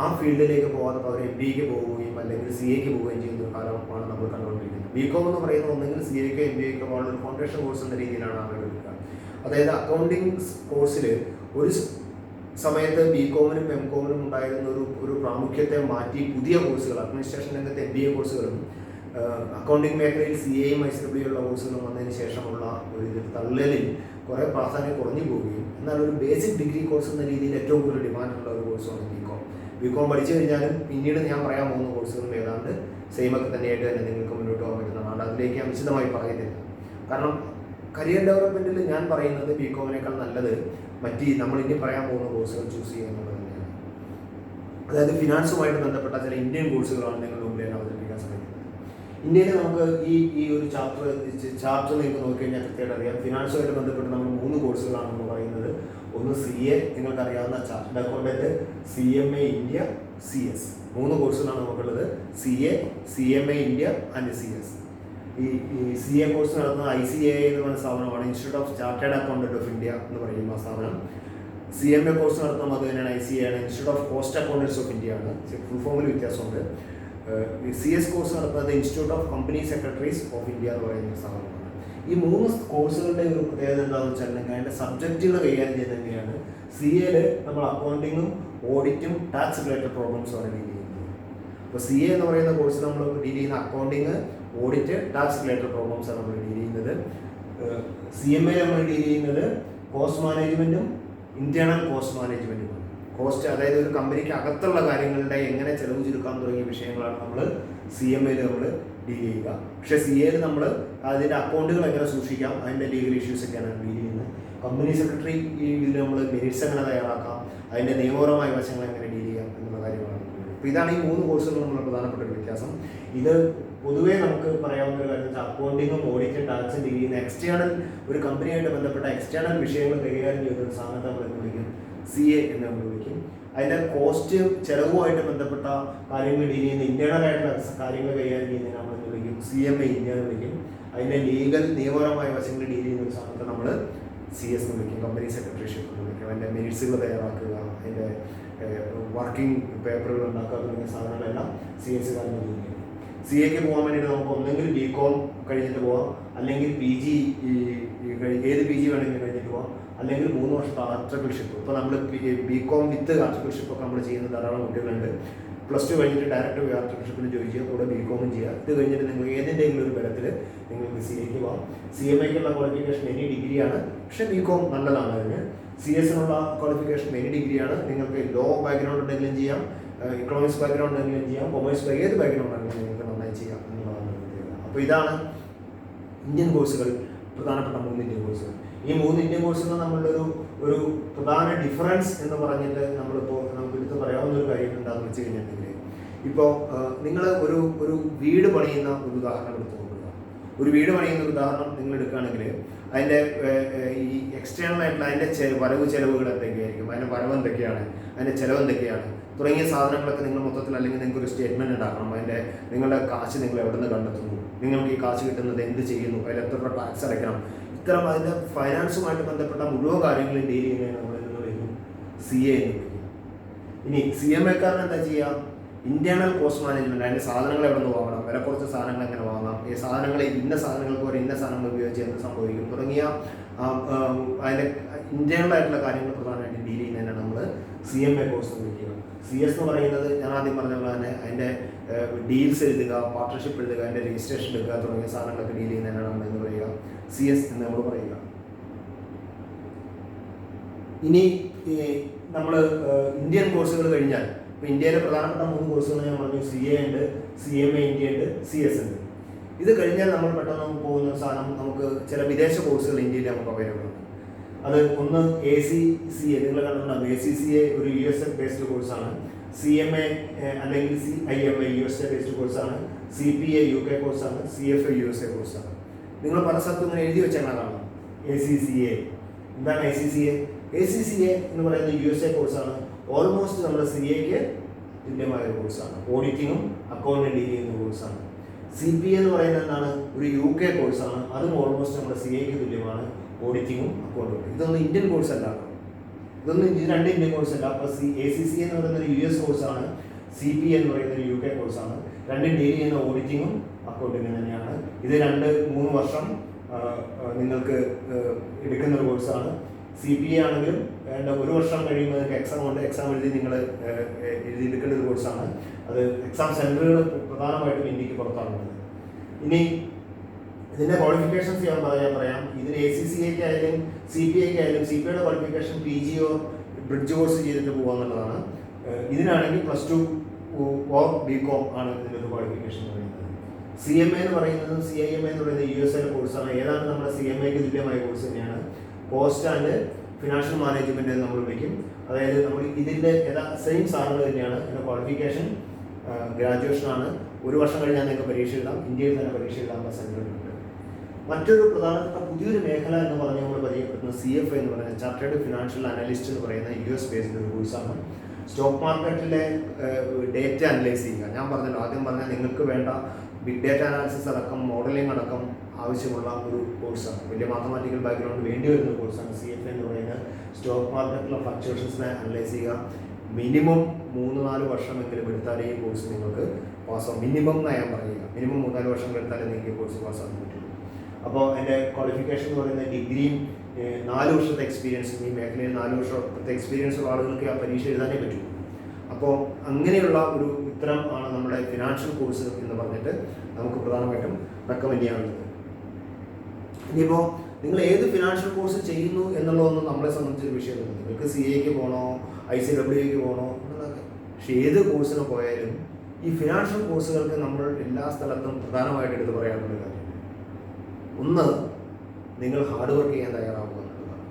ആ ഫീൽഡിലേക്ക് പോകാതെ പകരം MBAക്ക് പോവുകയും അല്ലെങ്കിൽ CAക്ക് പോവുകയും ചെയ്യുന്ന ഒരു കാലമാണ് നമ്മൾ കണ്ടുകൊണ്ടിരിക്കുന്നത്. BCom എന്ന് പറയുന്നത് ഒന്നെങ്കിൽ CAക്കോ MBAക്കോ പോലുള്ള ഒരു ഫൗണ്ടേഷൻ കോഴ്സ് എന്ന രീതിയിലാണ് ആളുകൾ എടുക്കുക. അതായത് അക്കൗണ്ടിങ് കോഴ്സിൽ ഒരു സമയത്ത് BComനും MComനും ഉണ്ടായിരുന്ന ഒരു പ്രാമുഖ്യത്തെ മാറ്റി പുതിയ കോഴ്സുകൾ, അഡ്മിനിസ്ട്രേഷൻ രംഗത്തെ MBA കോഴ്സുകളും അക്കൗണ്ടിങ് മേഖലയിൽ CAയും ICW ഉള്ള കോഴ്സുകളും വന്നതിന് ശേഷമുള്ള ഒരു തള്ളലിൽ കുറേ പ്രാധാന്യം കുറഞ്ഞു പോവുകയും, എന്നാൽ ഒരു ബേസിക് ഡിഗ്രി കോഴ്സ് എന്ന രീതിയിൽ ഏറ്റവും കൂടുതൽ ഡിമാൻഡുള്ള ഒരു കോഴ്സാണ് BCom. BCom പഠിച്ചു കഴിഞ്ഞാലും പിന്നീട് ഞാൻ പറയാൻ പോകുന്ന കോഴ്സുകളും ഏതാണ്ട് സെയിമൊക്കെ തന്നെയായിട്ട് തന്നെ നിങ്ങൾക്ക് മുന്നോട്ട് പോകാൻ പറ്റുന്നതാണ്. അതിലേക്ക് ഞാൻ വിശദമായി പറയുന്നില്ല. കാരണം കരിയർ ഡെവലപ്മെൻറ്റിൽ ഞാൻ പറയുന്നത് ബികോമിനേക്കാൾ നല്ലത് നമ്മൾ ഇനി പറയാൻ പോകുന്ന കോഴ്സുകൾ ചൂസ് ചെയ്യുക എന്നുള്ളത് തന്നെയാണ്. അതായത് ഫിനാൻസുമായിട്ട് ബന്ധപ്പെട്ട ചില ഇന്ത്യൻ കോഴ്സുകളാണ് നിങ്ങളുടെ മുമ്പിൽ അവതരിപ്പിക്കാൻ ശ്രമിക്കുന്നത്. ഇന്ത്യയിൽ നമുക്ക് ഈ ഒരു ചാപ്റ്റർ നിങ്ങൾക്ക് നോക്കിക്കഴിഞ്ഞാൽ കൃത്യമായിട്ട് അറിയാം. ഫിനാൻസുമായിട്ട് ബന്ധപ്പെട്ട് നമ്മൾ 3 കോഴ്സുകളാണ് നമ്മൾ പറയുന്നത്. ഒന്ന് CA, നിങ്ങൾക്കറിയാവുന്ന chartered accountant, CMA India, CS. 3 കോഴ്സുകളാണ് നമുക്കുള്ളത്. CA, CMA India and CS. ഈ CA കോഴ്സ് നടത്തുന്ന ICAI എന്ന് പറയുന്ന സ്ഥാപനമാണ്, institute of chartered accountant of India എന്ന് പറയുന്ന സ്ഥാപനം. CMA കോഴ്സ് നടത്തുന്നത് അത് തന്നെയാണ്, ICAI ആണ്, institute of cost accountants of India ആണ്. ഫുൾ ഫോമിൽ വ്യത്യാസമുണ്ട്. CS കോഴ്സ് നടത്തുന്നത് institute of company secretaries of India എന്ന് പറയുന്ന സ്ഥാപനമാണ്. ഈ 3 കോഴ്സുകളുടെ ഒരു പ്രത്യേകത എന്താണെന്ന് വെച്ചിട്ടുണ്ടെങ്കിൽ അതിൻ്റെ സബ്ജക്റ്റുകൾ കൈകാര്യം ചെയ്യുന്നത് തന്നെയാണ്. CAയിൽ നമ്മൾ അക്കൗണ്ടിങ്ങും ഓഡിറ്റും ടാക്സ് റിലേറ്റഡ് പ്രോബ്ലംസുമാണ് ഡീൽ ചെയ്യുന്നത്. അപ്പോൾ CA എന്ന് പറയുന്ന കോഴ്സ് നമ്മൾ ഡീൽ ചെയ്യുന്ന അക്കൗണ്ടിങ്, ഓഡിറ്റ്, ടാക്സ് റിലേറ്റഡ് പ്രോബ്ലംസാണ് നമ്മൾ ഡീൽ ചെയ്യുന്നത്. CMA നമ്മൾ ഡീൽ ചെയ്യുന്നത് കോസ്റ്റ് മാനേജ്മെൻറ്റും ഇൻറ്റേർണൽ കോസ്റ്റ് മാനേജ്മെൻറ്റുമാണ്. കോസ്റ്റ് അതായത് ഒരു കമ്പനിക്ക് അകത്തുള്ള കാര്യങ്ങളുടെ എങ്ങനെ ചെലവ് ചുരുക്കാൻ തുടങ്ങിയ വിഷയങ്ങളാണ് നമ്മൾ CMAയിൽ നമ്മൾ ഡീൽ ചെയ്യുക. പക്ഷേ CAയിൽ നമ്മൾ അതിൻ്റെ അക്കൗണ്ടുകൾ എങ്ങനെ സൂക്ഷിക്കാം, അതിൻ്റെ ലീഗൽ ഇഷ്യൂസൊക്കെയാണ് ഡീൽ ചെയ്യുന്നത്. കമ്പനി സെക്രട്ടറി ഇതിൽ നമ്മൾ മെറിറ്റ്സ് എങ്ങനെ തയ്യാറാക്കാം, അതിൻ്റെ നിയമപരമായ വശങ്ങൾ എങ്ങനെ ഡീൽ ചെയ്യാം എന്നുള്ള കാര്യങ്ങളാണ്. അപ്പോൾ ഇതാണ് ഈ 3 കോഴ്സുകൾ നമ്മൾ പ്രധാനപ്പെട്ട ഒരു വ്യത്യാസം. ഇത് പൊതുവേ നമുക്ക് പറയാവുന്ന ഒരു കാര്യം വെച്ചാൽ അക്കൗണ്ടിങ്ങും ഓഡിറ്റും ടാക്സും ഡീൽ ചെയ്യുന്ന എക്സ്റ്റേണൽ ഒരു കമ്പനിയായിട്ട് ബന്ധപ്പെട്ട എക്സ്റ്റേണൽ വിഷയങ്ങൾ കൈകാര്യം ചെയ്യുന്ന ഒരു സ്ഥാനത്ത് നമ്മൾ എന്ന് വിളിക്കും CA എന്ന് നമ്മൾ വിളിക്കും. അതിൻ്റെ കോസ്റ്റ് ചെലവുമായിട്ട് ബന്ധപ്പെട്ട കാര്യങ്ങൾ ഡീൽ ചെയ്യുന്ന ഇന്റേണൽ ആയിട്ടുള്ള കാര്യങ്ങൾ കൈകാര്യം ചെയ്യുന്നതിന് നമ്മൾ എന്ന് വിളിക്കും CMA ഇന്ത്യ എന്ന് വിളിക്കും. അതിൻ്റെ ലീഗൽ നിയമപരമായ വശങ്ങൾ ഡീൽ ചെയ്യുന്ന ഒരു സ്ഥാനത്ത് നമ്മൾ CS എന്ന് വിളിക്കും, കമ്പനി സെക്രട്ടറിഷിപ്പ് എന്ന് വിളിക്കും. അതിൻ്റെ മെറിറ്റ്സുകൾ തയ്യാറാക്കുക, അതിൻ്റെ വർക്കിംഗ് പേപ്പറുകൾ ഉണ്ടാക്കുക തുടങ്ങിയ സാധനങ്ങളെല്ലാം CS കാര്യങ്ങൾ ചെയ്യും. CAക്ക് പോകാൻ വേണ്ടിയിട്ട് നമുക്ക് ഒന്നെങ്കിൽ BCom കഴിഞ്ഞിട്ട് പോകാം, അല്ലെങ്കിൽ PG ഏത് PG വേണമെങ്കിലും കഴിഞ്ഞിട്ട് പോകാം, അല്ലെങ്കിൽ 3 വർഷത്തെ ആർട്ടിക്കിൾഷിപ്പ്. ഇപ്പോൾ നമ്മൾ BCom വിത്ത് ആർട്ടിക്കിൾഷിപ്പ് ഒക്കെ നമ്മൾ ചെയ്യുന്ന ധാരാളം കുട്ടികളുണ്ട്. +2 കഴിഞ്ഞിട്ട് ഡയറക്റ്റ് ആർട്ടിക്കിൾഷിപ്പിന് ചോദിക്കുക, കൂടെ BCom ചെയ്യുക. ഇത് കഴിഞ്ഞിട്ട് നിങ്ങൾ ഏതിൻ്റെങ്കിലും ഒരു തരത്തിൽ നിങ്ങൾക്ക് CAക്ക് പോകാം. CMAക്കുള്ള ക്വാളിഫിക്കേഷൻ എനി ഡിഗ്രിയാണ്, പക്ഷേ BCom നല്ലതാണ് അതിന്. CSനുള്ള ക്വാളിഫിക്കേഷൻ എനി ഡിഗ്രിയാണ്. നിങ്ങൾക്ക് ലോ ബാക്ക്ഗ്രൗണ്ട് ഉണ്ടെങ്കിലും ചെയ്യാം, ഇക്കണോമിക്സ് ബാക്ക്ഗ്രൗണ്ട് ഉണ്ടെങ്കിലും ചെയ്യാം, കൊമേഴ്സ് ഏത് ബാക്ക്ഗ്രൗണ്ട് ഉണ്ടെങ്കിലും നിങ്ങൾക്ക് നന്നായി ചെയ്യാം എന്നുള്ളതാണ് പ്രത്യേകത. അപ്പോൾ ഇതാണ് ഇന്ത്യൻ കോഴ്സുകൾ, പ്രധാനപ്പെട്ട 3 ഇന്ത്യൻ കോഴ്സുകൾ. ഈ 3 ഇന്ത്യൻ കോഴ്സുകൾ നമ്മളുടെ ഒരു പ്രധാന ഡിഫറൻസ് എന്ന് പറഞ്ഞിട്ട് നമുക്ക് എടുത്ത് പറയാവുന്ന ഒരു കാര്യം എന്താണെന്ന് വെച്ച് കഴിഞ്ഞിട്ടുണ്ടെങ്കിൽ, ഇപ്പോൾ നിങ്ങൾ ഒരു വീട് പണിയുന്ന ഒരു ഉദാഹരണം എടുത്ത് നോക്കുക. ഒരു വീട് പണിയുന്ന ഒരു ഉദാഹരണം നിങ്ങൾ എടുക്കുകയാണെങ്കിൽ അതിൻ്റെ ഈ എക്സ്റ്റേണൽ ആയിട്ടുള്ള അതിൻ്റെ വരവ് ചെലവുകൾ എന്തൊക്കെയായിരിക്കും, അതിൻ്റെ വരവ് എന്തൊക്കെയാണ്, അതിൻ്റെ ചിലവ് എന്തൊക്കെയാണ് തുടങ്ങിയ സാധനങ്ങളൊക്കെ നിങ്ങൾ മൊത്തത്തിൽ, അല്ലെങ്കിൽ നിങ്ങൾക്ക് ഒരു സ്റ്റേറ്റ്മെൻറ്റ് ഉണ്ടാക്കണം. അതിൻ്റെ നിങ്ങളുടെ കാശ് നിങ്ങൾ എവിടെ നിന്ന് കണ്ടെത്തുന്നു, നിങ്ങൾക്ക് ഈ കാശ് കിട്ടുന്നത് എന്ത് ചെയ്യുന്നു, അതിൽ എത്ര ടാക്സ് അടയ്ക്കണം, ഇത്തരം അതിൻ്റെ ഫൈനാൻസുമായിട്ട് ബന്ധപ്പെട്ട മുഴുവൻ കാര്യങ്ങളും ഡീൽ ചെയ്യുന്നതിന് നമ്മൾ എന്ന് വിളിക്കും CA എന്ന് വിളിക്കും. ഇനി CMAക്കാരൻ എന്താ ചെയ്യുക, ഇന്റേണൽ കോസ്റ്റ് മാനേജ്മെൻറ്റ്, അതിൻ്റെ സാധനങ്ങൾ എവിടെ നിന്ന് വാങ്ങണം, വില കുറച്ച് സാധനങ്ങൾ എങ്ങനെ വാങ്ങാം, ഈ സാധനങ്ങൾ ഇന്ന സാധനങ്ങൾക്ക് ഒരു ഇന്ന സാധനങ്ങൾ ഉപയോഗിച്ച് എന്ത് സംഭവിക്കും തുടങ്ങിയ അതിൻ്റെ ഇന്റേണൽ ആയിട്ടുള്ള കാര്യങ്ങൾ പ്രധാനമായിട്ട് ഡീൽ ചെയ്യുന്നതിനാണ് നമ്മൾ CMA കോഴ്സ് എന്ന് വിളിക്കുക. CS എന്ന് പറയുന്നത് ഞാൻ ആദ്യം പറഞ്ഞ പോലെ തന്നെ അതിൻ്റെ ഡീൽസ് എഴുതുക, പാർട്ട്ണർഷിപ്പ് എഴുതുക, അതിൻ്റെ രജിസ്ട്രേഷൻ എടുക്കുക തുടങ്ങിയ സാധനങ്ങളൊക്കെ ഡീൽ ചെയ്യുന്നതിനാണ് നമ്മൾ എന്ന് പറയുക CS എന്ന് നമ്മൾ പറയുക. ഇനി നമ്മൾ ഇന്ത്യൻ കോഴ്സുകൾ കഴിഞ്ഞാൽ, ഇപ്പോൾ ഇന്ത്യയിലെ പ്രധാനപ്പെട്ട 3 കോഴ്സുകൾ ഞാൻ പറഞ്ഞു, CA ഉണ്ട്, CMA ഇന്ത്യ ഉണ്ട്, CS ഉണ്ട്. ഇത് കഴിഞ്ഞാൽ നമ്മൾ പെട്ടെന്ന് പോകുന്ന സാധനം, നമുക്ക് ചില വിദേശ കോഴ്സുകൾ ഇന്ത്യയിൽ നമുക്ക് അവൈലബിൾ ഉണ്ട്. അത് ഒന്ന് ACCA, നിങ്ങൾ കണ്ടിട്ടുണ്ടാകും. ACCA ഒരു USA ബേസ്ഡ് കോഴ്സാണ്. CMA അല്ലെങ്കിൽ CIMA USA ബേസ്ഡ് കോഴ്സാണ്. CPA UK കോഴ്സാണ്. CFA USA കോഴ്സാണ്. നിങ്ങൾ പല സ്ഥലത്തും ഇങ്ങനെ എഴുതി വെച്ചാൽ കാണാം ACCA. എന്താണ് ACCA? ACCA എന്ന് പറയുന്ന USA കോഴ്സാണ്. ഓൾമോസ്റ്റ് നമ്മുടെ CAക്ക് തുല്യമായ ഒരു കോഴ്സാണ്. ഓഡിറ്റിങ്ങും അക്കൗണ്ടിങ് ഡീൽ ചെയ്യുന്ന കോഴ്സാണ്. CPA എന്ന് പറയുന്നത് എന്താണ്, ഒരു UK കോഴ്സാണ്. അതും ഓൾമോസ്റ്റ് നമ്മുടെ CAക്ക് തുല്യമാണ്, ഓഡിറ്റിങ്ങും അക്കൗണ്ടും. ഇതൊന്നും ഇന്ത്യൻ കോഴ്സ് അല്ല, ഇതൊന്നും 2 ഇന്ത്യൻ കോഴ്സ് അല്ല. അപ്പോൾ ACCA എന്ന് പറയുന്ന ഒരു US കോഴ്സാണ്, CPA എന്ന് പറയുന്ന ഒരു UK കോഴ്സാണ്. രണ്ടും ഡീൽ ചെയ്യുന്ന ഓഡിറ്റിങ്ങും അക്കൗണ്ടിങ്ങും തന്നെയാണ്. ഇത് 2-3 വർഷം നിങ്ങൾക്ക് എടുക്കുന്ന ഒരു കോഴ്സാണ്. CPA ആണെങ്കിലും 1 വർഷം കഴിയുമ്പോൾ നിങ്ങൾക്ക് എക്സാം എഴുതി നിങ്ങൾ എഴുതിയെടുക്കേണ്ട ഒരു കോഴ്സാണ്. അത് എക്സാം സെൻറ്ററുകൾ പ്രധാനമായിട്ടും ഇന്ത്യക്ക് പുറത്താണുള്ളത്. ഇനി ഇതിൻ്റെ ക്വാളിഫിക്കേഷൻസ് ഞാൻ പറയാം. ഇതിന് ACCAക്ക് ആയാലും CPAക്ക് ആയാലും CPAയുടെ ക്വാളിഫിക്കേഷൻ PGയോ ബ്രിഡ്ജ് കോഴ്സ് ചെയ്തിട്ട് പോകാന്നുള്ളതാണ്. ഇതിനാണെങ്കിൽ +2 ഓർ BCom ആണ് ഇതിൻ്റെ ഒരു ക്വാളിഫിക്കേഷൻ എന്ന് പറയുന്നത്. CMA എന്ന് പറയുന്നത് CIMA എന്ന് പറയുന്നത് USA കോഴ്സാണ്. ഏതാണ് നമ്മുടെ CMAക്ക് തുല്യമായ കോഴ്സ് തന്നെയാണ്. കോസ്റ്റ് ആൻഡ് ഫിനാൻഷ്യൽ മാനേജ്മെന്റ് എന്ന് നമ്മൾ വിളിക്കും. അതായത് നമ്മൾ ഇതിൻ്റെ സെയിം സാധനങ്ങൾ തന്നെയാണ്. ഇതിൻ്റെ ക്വാളിഫിക്കേഷൻ ഗ്രാജുവേഷനാണ്. 1 വർഷം കഴിഞ്ഞാൽ നിങ്ങൾക്ക് പരീക്ഷ എഴുതാം. ഇന്ത്യയിൽ തന്നെ പരീക്ഷ എഴുതാനുള്ള സംഘടനയുണ്ട്. മറ്റൊരു പ്രധാനപ്പെട്ട പുതിയൊരു മേഖല എന്ന് പറഞ്ഞ് നമ്മൾ പരിചയപ്പെടുന്ന CFA എന്ന് പറയുന്നത് ചാർട്ടേഡ് ഫിനാൻഷ്യൽ അനലിസ്റ്റ് എന്ന് പറയുന്ന US ബേസ്ഡ് ഒരു കോഴ്സാണ്. സ്റ്റോക്ക് മാർക്കറ്റിലെ ഡേറ്റ അനലൈസ് ചെയ്യുക. ഞാൻ പറഞ്ഞല്ലോ, ആദ്യം പറഞ്ഞാൽ നിങ്ങൾക്ക് വേണ്ട ബിഗ് ഡേറ്റ അനാലിസിസ് അടക്കം മോഡലിംഗ് അടക്കം ആവശ്യമുള്ള ഒരു കോഴ്സാണ്. വലിയ മാത്തമാറ്റിക്കൽ ബാക്ക്ഗ്രൗണ്ട് വേണ്ടി വരുന്ന കോഴ്സാണ് CFA എന്ന് പറയുന്നത്. സ്റ്റോക്ക് മാർക്കറ്റിലെ ഫ്ലക്ച്വേഷൻസിനെ അനലൈസ് ചെയ്യുക. മിനിമം 3-4 വർഷമെങ്കിലും എടുത്താലേ ഈ കോഴ്സ് നിങ്ങൾക്ക് പാസ്സാവും. മിനിമം എന്നാണ് ഞാൻ പറയുക. മിനിമം 3-4 വർഷം എടുത്താലേ നിങ്ങൾക്ക് ഈ കോഴ്സ് പാസ്സാക്കാൻ പറ്റുള്ളൂ. അപ്പോൾ എൻ്റെ ക്വാളിഫിക്കേഷൻ എന്ന് പറയുന്നത് ഡിഗ്രിയും 4 വർഷത്തെ എക്സ്പീരിയൻസും, ഈ മേഖലയിൽ 4 വർഷത്തെ എക്സ്പീരിയൻസ് ഉള്ള ആളുകൾക്ക് ആ പരീക്ഷ എഴുതാനേ പറ്റൂ. അപ്പോൾ അങ്ങനെയുള്ള ഒരു ഇത്തരം ആണ് നമ്മുടെ ഫിനാൻഷ്യൽ കോഴ്സ് എന്ന് പറഞ്ഞിട്ട് നമുക്ക് പ്രധാനമായിട്ടും റെക്കമെൻഡ് ചെയ്യാനുള്ളത്. ഇനിയിപ്പോൾ നിങ്ങൾ ഏത് ഫിനാൻഷ്യൽ കോഴ്സ് ചെയ്യുന്നു എന്നുള്ളതൊന്നും നമ്മളെ സംബന്ധിച്ചൊരു വിഷയമല്ല. നിങ്ങൾക്ക് CAക്ക് പോകണോ ICWAക്ക് പോകണോ എന്നതൊക്കെ. പക്ഷേ ഏത് കോഴ്സിന് പോയാലും ഈ ഫിനാൻഷ്യൽ കോഴ്സുകൾക്ക് നമ്മൾ എല്ലാ സ്ഥലത്തും പ്രധാനമായിട്ട് എടുത്ത് പറയാനുള്ള കാര്യം, ഒന്ന്, നിങ്ങൾ ഹാർഡ് വർക്ക് ചെയ്യാൻ തയ്യാറാവുക എന്നുള്ളതാണ്.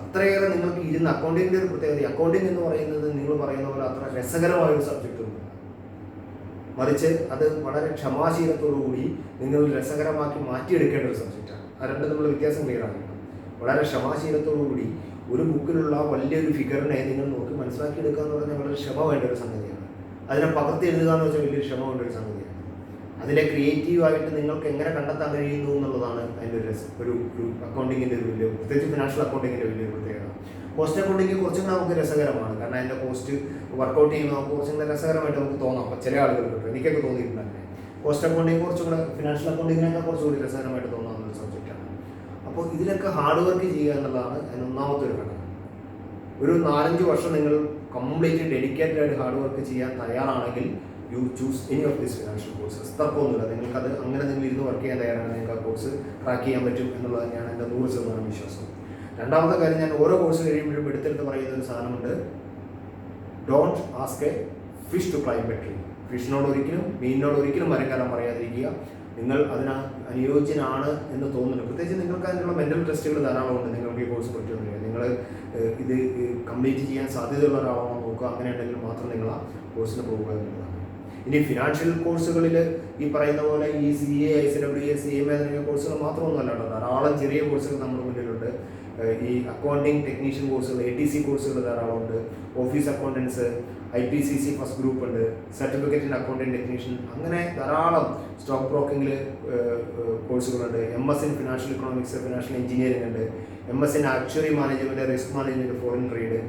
അത്രയേറെ നിങ്ങൾക്ക് ഇരുന്ന് അക്കൗണ്ടിങ്ങിൻ്റെ ഒരു പ്രത്യേകത, അക്കൗണ്ടിങ് എന്ന് പറയുന്നത് നിങ്ങൾ പറയുന്ന പോലെ അത്ര രസകരമായൊരു സബ്ജക്റ്റ് ഒന്നും, മറിച്ച് അത് വളരെ ക്ഷമാശീലത്തോടുകൂടി നിങ്ങൾ രസകരമാക്കി മാറ്റിയെടുക്കേണ്ട ഒരു സബ്ജക്റ്റാണ്. ആ രണ്ട് നമ്മൾ വ്യത്യാസം ക്ലിയർ ആക്കണം. വളരെ ക്ഷമാശീലത്തോടുകൂടി ഒരു ബുക്കിലുള്ള വലിയൊരു ഫിഗറിനെ നിങ്ങൾ നോക്കി മനസ്സിലാക്കിയെടുക്കുക എന്ന് പറഞ്ഞാൽ വളരെ ക്ഷമ വേണ്ട ഒരു സംഗതിയാണ്. അതിനെ പകർത്തി എഴുതുക എന്ന് വെച്ചാൽ വലിയൊരു ക്ഷമ വേണ്ട ഒരു സംഗതിയാണ്. അതിലെ ക്രിയേറ്റീവായിട്ട് നിങ്ങൾക്ക് എങ്ങനെ കണ്ടെത്താൻ കഴിയുന്നു എന്നുള്ളതാണ് അതിൻ്റെ ഒരു അക്കൗണ്ടിങ്ങിൻ്റെ ഒരു വലിയ, പ്രത്യേകിച്ച് ഫിനാൻഷ്യൽ അക്കൗണ്ടിങ്ങിൻ്റെ വലിയൊരു പ്രത്യേകത. കോസ്റ്റ് അക്കൗണ്ടിങ് കുറച്ചും കൂടെ നമുക്ക് രസകരമാണ്. കാരണം അതിൻ്റെ കോസ്റ്റ് വർക്കൗട്ട് ചെയ്യുമ്പോൾ നമുക്ക് കുറച്ചും കൂടെ രസകരമായിട്ട് നമുക്ക് തോന്നാം. അപ്പോൾ ചില ആളുകൾക്ക് കിട്ടും, എനിക്കൊക്കെ തോന്നിയിട്ടുണ്ട്. തന്നെ കോസ്റ്റ് അക്കൗണ്ടിങ് കുറച്ചും കൂടെ ഫിനാൻഷ്യൽ അക്കൗണ്ടിങ്ങിനൊക്കെ കുറച്ചുകൂടി രസകരമായിട്ട് തോന്നാവുന്ന ഒരു സബ്ജക്റ്റാണ്. അപ്പോൾ ഇതിലൊക്കെ ഹാർഡ് വർക്ക് ചെയ്യുക എന്നുള്ളതാണ് അതിന് ഒന്നാമത്തെ ഒരു ഘടകം. ഒരു 4-5 വർഷം നിങ്ങൾ കംപ്ലീറ്റ് ഡെഡിക്കേറ്റഡ് ആയിട്ട് ഹാർഡ് വർക്ക് ചെയ്യാൻ തയ്യാറാണെങ്കിൽ you choose any of these financial courses. തർക്കമൊന്നുമില്ല. നിങ്ങൾക്കത് അങ്ങനെ നിങ്ങൾ ഇരുന്ന് വർക്ക് ചെയ്യാൻ തയ്യാറാണ്, നിങ്ങൾക്ക് ആ കോഴ്സ് ക്രാക്ക് ചെയ്യാൻ പറ്റും എന്നുള്ളത് തന്നെയാണ് എൻ്റെ 100% വിശ്വാസം. രണ്ടാമത്തെ കാര്യം, ഞാൻ ഓരോ കോഴ്സ് കഴിയുമ്പോഴും എടുത്തെടുത്ത് പറയുന്ന ഒരു സാധനമുണ്ട്. Don't ask a fish to climb a tree. ഫിഷിനോട് ഒരിക്കലും, മീനിനോട് ഒരിക്കലും മരം കയറാൻ പറയാതിരിക്കുക. നിങ്ങൾ അതിന് അനുയോജ്യനാണ് എന്ന് തോന്നുന്നു. പ്രത്യേകിച്ച് നിങ്ങൾക്ക് അതിനുള്ള മെൻ്റൽ ടെസ്റ്റുകൾ ധാരാളമുണ്ട്. നിങ്ങൾക്ക് ഈ കോഴ്സ് പറ്റുമെന്നില്ല, നിങ്ങൾ ഇത് കംപ്ലീറ്റ് ചെയ്യാൻ സാധ്യതയുള്ള ഒരാളാണോ നോക്കുക. അങ്ങനെ ഉണ്ടെങ്കിൽ മാത്രം നിങ്ങൾ ആ കോഴ്സിന് പോകുക എന്നുള്ളതാണ്. ഇനി ഫിനാൻഷ്യൽ കോഴ്സുകളിൽ ഈ പറയുന്ന പോലെ ഈ CA, ICWA, CMA തുടങ്ങിയ കോഴ്സുകൾ മാത്രമൊന്നുമല്ല കേട്ടോ. ധാരാളം ചെറിയ കോഴ്സുകൾ നമ്മുടെ മുന്നിലുണ്ട്. ഈ അക്കൗണ്ടിങ് ടെക്നീഷ്യൻ കോഴ്സുകൾ, ATC കോഴ്സുകൾ ധാരാളമുണ്ട്. Office accountants, IPCC first group ഉണ്ട്, സർട്ടിഫിക്കറ്റ് ഇൻ അക്കൗണ്ടിങ് ടെക്നീഷ്യൻ, അങ്ങനെ ധാരാളം. സ്റ്റോക്ക് ബ്രോക്കിങ്ങിൽ കോഴ്സുകളുണ്ട്. MS in financial economics, financial engineering ഉണ്ട്. MS in actuary management, risk management, foreign trade.